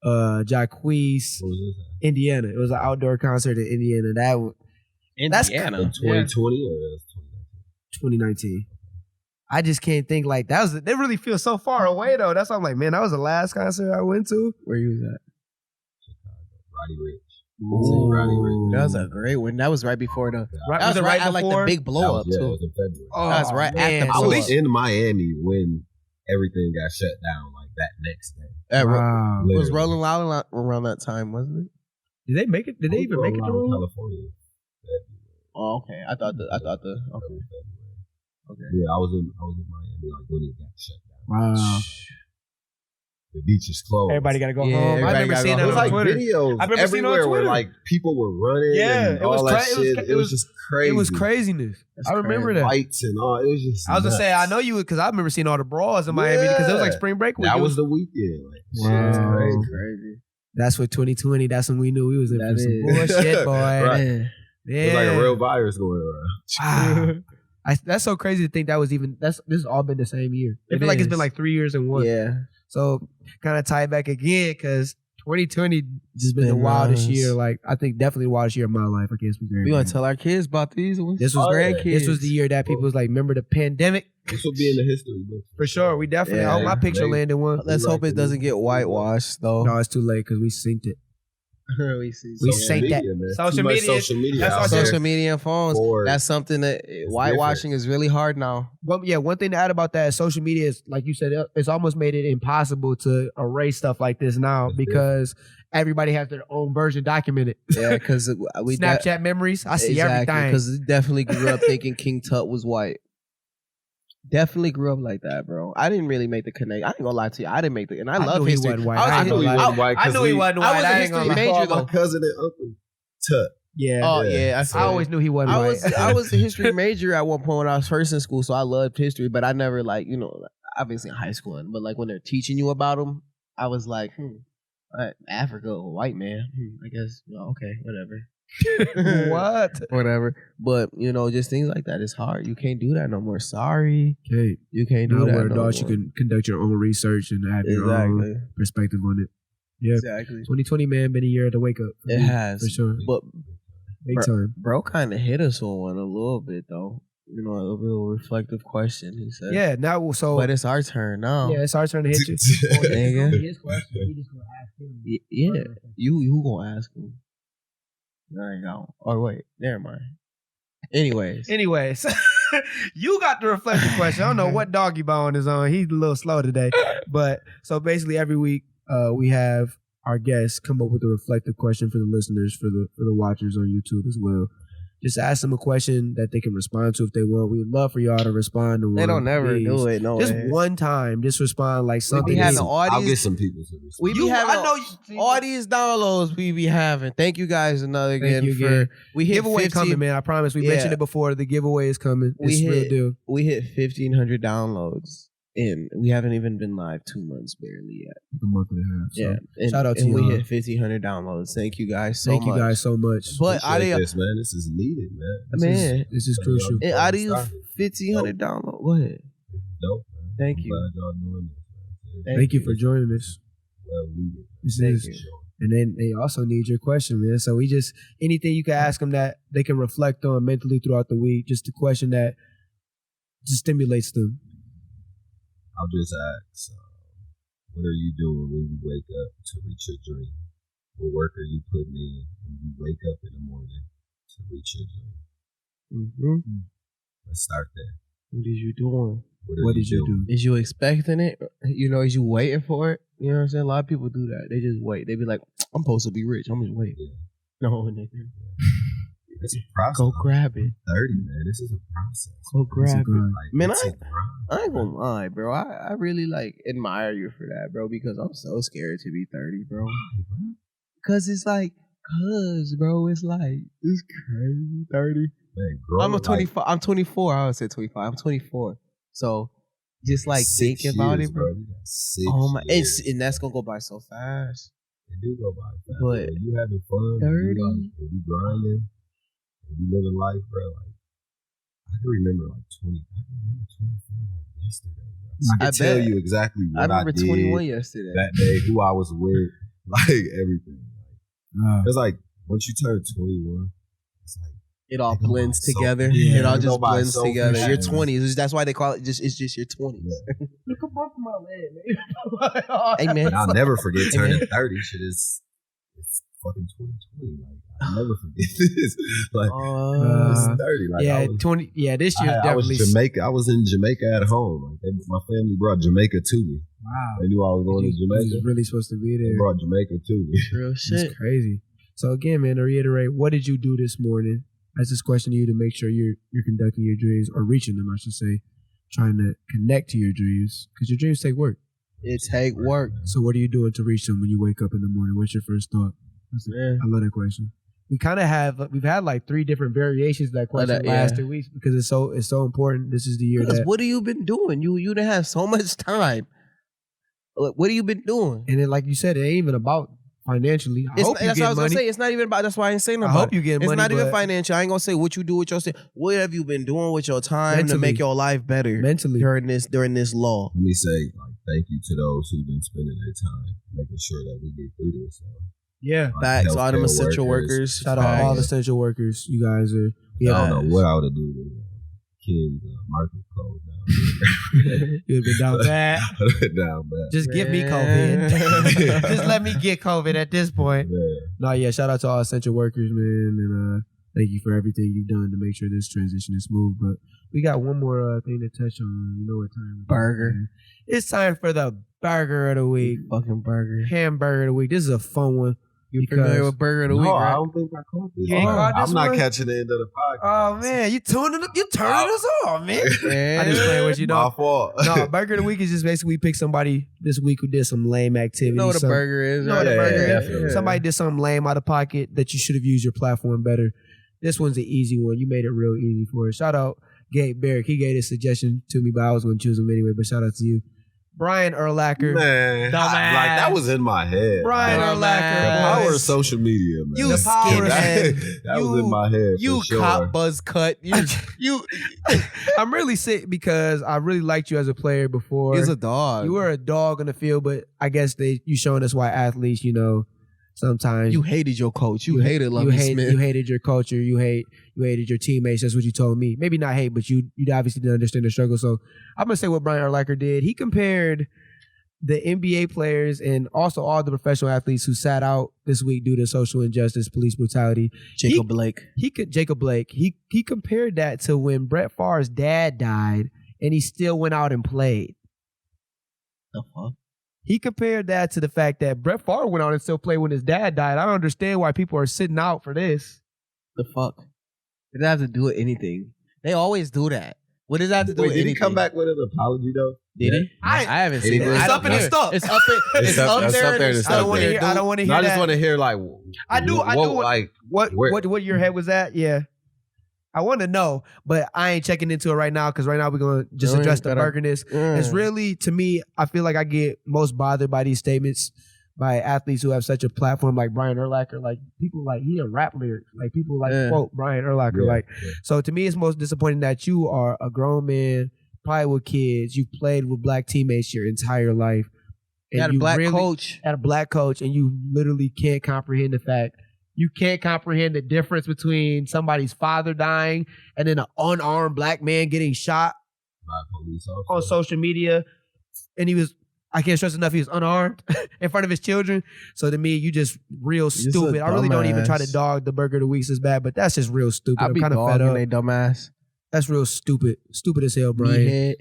Jacquees, What was this? Indiana. It was an outdoor concert in Indiana. That's Indiana. In 2020 or 2019? 2019. I just can't think like that was. They really feel so far away though. That's why I'm like, man, that was the last concert I went to. Where you was at? Chicago. Roddy Rich. Ooh. Roddy Rich. That was a great one. That was right before the. Right, That was right at like the before? big blow up That too. was in February. Oh, That was right man. at the I blow was up. in Miami when everything got shut down like that next day. Wow. It was Literally. Rolling Loud around that time, wasn't it? Did they make it? Did they even make it to Roll? California. Oh, okay. I thought the. That Okay. was February. Okay. Yeah, I was in Miami like when it got shut down. Wow. The beach is closed. Everybody got to go Yeah, home. I everybody remember gotta seeing go that It was on like Twitter. videos I remember seeing it on everywhere where Twitter. like people were running Yeah, and it was all that cra- shit. It was just crazy. It was craziness. That's I remember crazy. that. Fights and all. It was just. I was gonna say, nuts. I know you because I remember seeing all the brawls in Miami because it was like Yeah. spring break. That week. was the weekend. Like, shit Wow. was crazy. Crazy. That's what 2020. That's when we knew we was in That for some is. bullshit, boy. Right. Man. Yeah. It was like a real virus going around. Wow. That's so crazy to think that was even. This has all been the same year. I It feel like it's is. been like 3 years in one. Yeah. So kind of tie it back again because 2020 just been the been wildest nice. year. Like I think definitely the wildest year of my life. I can't speak for We everybody. gonna tell our kids about these ones. This was Oh, yeah. grandkids. This was the year that people was like, remember the pandemic? This will be in the history book. For sure. We definitely. Yeah. I hope my picture They- landed one. Let's We hope like it the doesn't movie. get whitewashed though. No, it's too late because we synced it. we see. We so- sank that. man. Social Too much media- Social media. that's out our there. social media and phones. Forward. That's something that whitewashing is really hard now. Well, yeah, one thing to add about that is social media is, like you said, it's almost made it impossible to erase stuff like this now It's because everybody has their own version documented. Yeah, because we Snapchat memories, I see everything. Because we definitely grew up thinking King Tut was white. Definitely grew up like that, bro. I didn't really make the connection. I ain't gonna lie to you. I didn't make the, and I love knew he history. wasn't white. I I was knew he a- wasn't white. I knew he wasn't I white. was a I ain't history gonna lie. major, Called though. my cousin and uncle Tut. Yeah, Oh Yeah. yeah, I always knew he wasn't I white. was I was a history major at one point when I was first in school, so I loved history, but I never obviously in high school, but like when they're teaching you about them, I was like, Africa, a white man, I guess, okay, whatever. What? Whatever. But just things like that. It's hard. You can't do that no more. Sorry, Okay, you can't do now that we're no adults. You more. can conduct your own research and have your own Exactly. perspective on it. Yeah, Exactly. 2020 man, been a year to wake up. for It me, has. for sure. But Big time. Bro kind of hit us on one a little bit, though. You know, a little reflective question, he said. Yeah, now, so. But it's our turn now. Yeah, it's our turn to hit you. Nigga. His question, we just gonna ask him. Yeah. You gonna ask him. There you go. Oh, wait. Never mind. Anyways, you got the reflective question. I don't know what doggy bone is on. He's a little slow today. But so basically every week we have our guests come up with a reflective question for the listeners, for the watchers on YouTube as well. Just ask them a question that they can respond to if they want. We'd love for y'all to respond to one. They don't never please. do it. No, just way. one time. Just respond like something. We be having I'll get some people to respond. We be having all these downloads we be having. Thank you guys we hit giveaway 15, coming, man. I promise. We mentioned it before. The giveaway is coming. It's real deal. We hit 1,500 downloads. And we haven't even been live 2 months barely yet. A month and a half. So. Yeah. And, shout out to you. We hit 1,500 downloads. Thank you guys so much. Thank you guys so much. But out of this, man, this is needed, man. This is crucial. Out of you 1,500 downloads. Go ahead. Dope, man. Thank you. Glad y'all doing this, man. Thank you for joining us. Well needed. Thank you. And then they also need your question, man. So we just, anything you can ask them that they can reflect on mentally throughout the week, just a question that just stimulates them. I'll just ask, what are you doing when you wake up to reach your dream? What work are you putting in when you wake up in the morning to reach your dream? Mm-hmm. Let's start there. What is you doing? What did you do? Is you expecting it? You know, is you waiting for it? You know what I'm saying? A lot of people do that. They just wait. They be like, I'm supposed to be rich. I'm just waiting. Yeah. No, nigga. It's a process. Go grab it. 30, man. This is a process. Go grab it. Like, man, I ain't gonna lie, bro. I really admire you for that, bro, because I'm so scared to be 30, bro. Cause it's like, bro, it's crazy. 30. Man, I'm 25. I'm 24. I would say 25. I'm 24. So just thinking about it, bro. Oh my, and that's gonna go by so fast. It do go by fast. But when you having fun, 30, when you grinding. You living life, bro. I can remember 20. I can remember 24 yesterday, bro. I can tell you exactly what I did. 21 yesterday. That day, who I was with, everything. It's like once you turn 21, it's like it all blends together. Yeah, it all just blends together. Sure. Your 20s. That's why they call it it's just your 20s. Yeah. Look above my leg, man. Hey, man. And I'll never forget turning 30. Shit is fucking 2020. I'll never forget this. It's 30. 20. Yeah, this year's definitely. I was in Jamaica at home. My family brought Jamaica to me. Wow. They knew I was going to Jamaica. You was really supposed to be there. They brought Jamaica to me. Real shit. That's crazy. So again, man, to reiterate, what did you do this morning? That's this question to you to make sure you're conducting your dreams, or reaching them, I should say, trying to connect to your dreams, because your dreams take work. It take work. So what are you doing to reach them when you wake up in the morning? What's your first thought? I love that question. We've had 3 different variations of that question last 2 weeks, because it's so important. This is the year that. What have you been doing? You done have so much time. What have you been doing? And then, like you said, it ain't even about financially. I hope you that's get what I was money. gonna say. It's not even about. That's why I ain't saying I hope you get money. It's not even financial. I ain't gonna say what you do with your. What have you been doing with your time to make your life better mentally during this law? Let me say, thank you to those who've been spending their time making sure that we get through this. Yeah, facts. All them essential workers. Shout out all the essential workers. You guys are. I don't know what I would have do to Ken's market closed down here. You'd been down bad. Down bad. Just give me COVID. Just let me get COVID at this point. Shout out to all essential workers, man, and thank you for everything you've done to make sure this transition is smooth. But we got one more thing to touch on. You know what time? Burger. It's time for the burger of the week. Fucking burger. Hamburger of the week. This is a fun one. You familiar with burger of the week, right? I don't think I caught this. You ain't caught this I'm not one? catching the end of the podcast. Oh man, you turning us off, man. I just playing with you, My know. fault. No, burger of the week is just basically we pick somebody this week who did some lame activity. You know what a burger is? You know what a burger is? Yeah. Somebody did something lame out of pocket that you should have used your platform better. This one's an easy one. You made it real easy for us. Shout out Gabe Barrick. He gave this suggestion to me, but I was going to choose him anyway. But shout out to you. Brian Urlacher. Man, that was in my head. Brian Urlacher. The power of social media, man. You skinhead. That was in my head. You cop buzz cut. You. I'm really sick because I really liked you as a player before. He's a dog. You were a dog on the field, but I guess you showing us why athletes, sometimes You hated your coach. You hated Lovie Smith. You hated your culture. You hated your teammates. That's what you told me. Maybe not hate, but you obviously didn't understand the struggle. So I'm gonna say what Brian Urlacher did. He compared the NBA players and also all the professional athletes who sat out this week due to social injustice, police brutality. Jacob Blake. Jacob Blake. He compared that to when Brett Favre's dad died and he still went out and played. The fuck? He compared that to the fact that Brett Favre went out and still played when his dad died. I don't understand why people are sitting out for this. The fuck? It doesn't have to do with anything. They always do that. What does that have to do with Did anything? he come back with an apology though? Did he? I haven't seen it. It's up and it's stuck. It's up there. And it's I don't want to hear. I don't want to hear I that. just want to hear like. I do. Like what your head was at? Yeah. I want to know, but I ain't checking into it right now because right now we're going to just address the burgerness. It's really, to me, I feel like I get most bothered by these statements by athletes who have such a platform like Brian Urlacher. Like people like, he a rap lyric. Like people like quote Brian Urlacher. So to me, it's most disappointing that you are a grown man, probably with kids. You played with black teammates your entire life. And had a black coach. Had a black coach, and you literally can't comprehend the fact. You can't comprehend the difference between somebody's father dying and then an unarmed black man getting shot by police on social media. And I can't stress enough, he was unarmed in front of his children. So to me, you just real stupid. I really don't even try to dog the Burger of the Weeks as bad, but that's just real stupid. I'm kind of fed up. They dumbass. That's real stupid. Stupid as hell, Brian.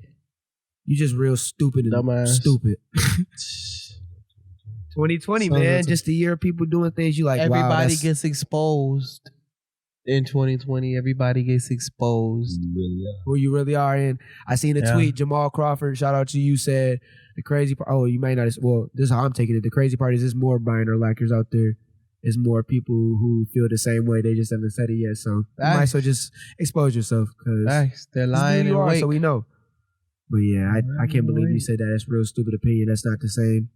You just real stupid and dumbass. Stupid. 2020, man. Just a year of people doing things you like, everybody gets exposed. In 2020, everybody gets exposed. Who you really are. And I seen a tweet, Jamal Crawford, shout out to you, said the crazy part. Oh, you might not. Well, this is how I'm taking it. The crazy part is there's more Brian Urlachers out there. There's more people who feel the same way. They just haven't said it yet. So you might as well just expose yourself. Because they're lying in wake. So we know. But yeah, I can't believe you said that. That's a real stupid opinion. That's not the same.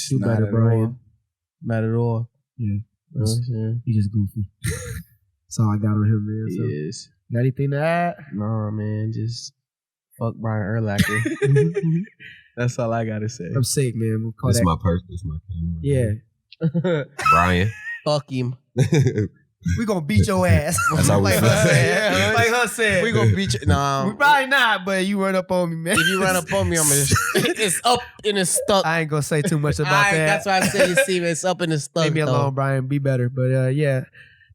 Do better, Brian. Not at all. Yeah. He's just goofy. That's all I got on him, man. So. Yes. Got anything to add? No, man. Just fuck Brian Urlacher. That's all I gotta say. I'm sick, man. We'll call this my purse. This my Yeah. camera. Brian. Fuck him. We gonna beat your ass. That's how like we her said. Like her said. We gonna beat you. Nah. We probably not, but you run up on me, man. If you run up on me, I'm gonna it's up and it's stuck. I ain't gonna say too much about that. That's why I said you see it's up and it's stuck. Leave me alone, Brian. Be better. But yeah.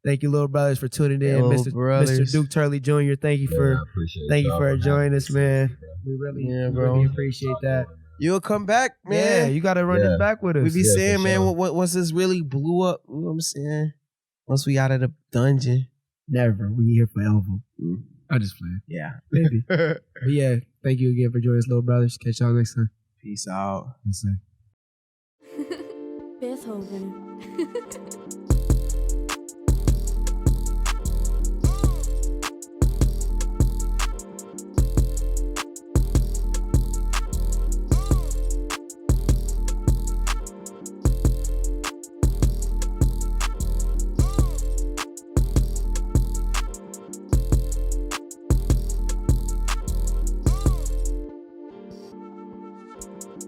Thank you, little brothers, for tuning in. Mr. Duke Turley Jr., thank you for joining us, man. We really appreciate that. You'll come back, man. Yeah, you gotta run this back with us. We be saying, man, once this really blew up, you know what I'm saying? Once we out of the dungeon. Never. We here forever. I just playing. Yeah. Maybe. But yeah, thank you again for joining us, little brothers. Catch y'all next time. Peace out. Beethoven.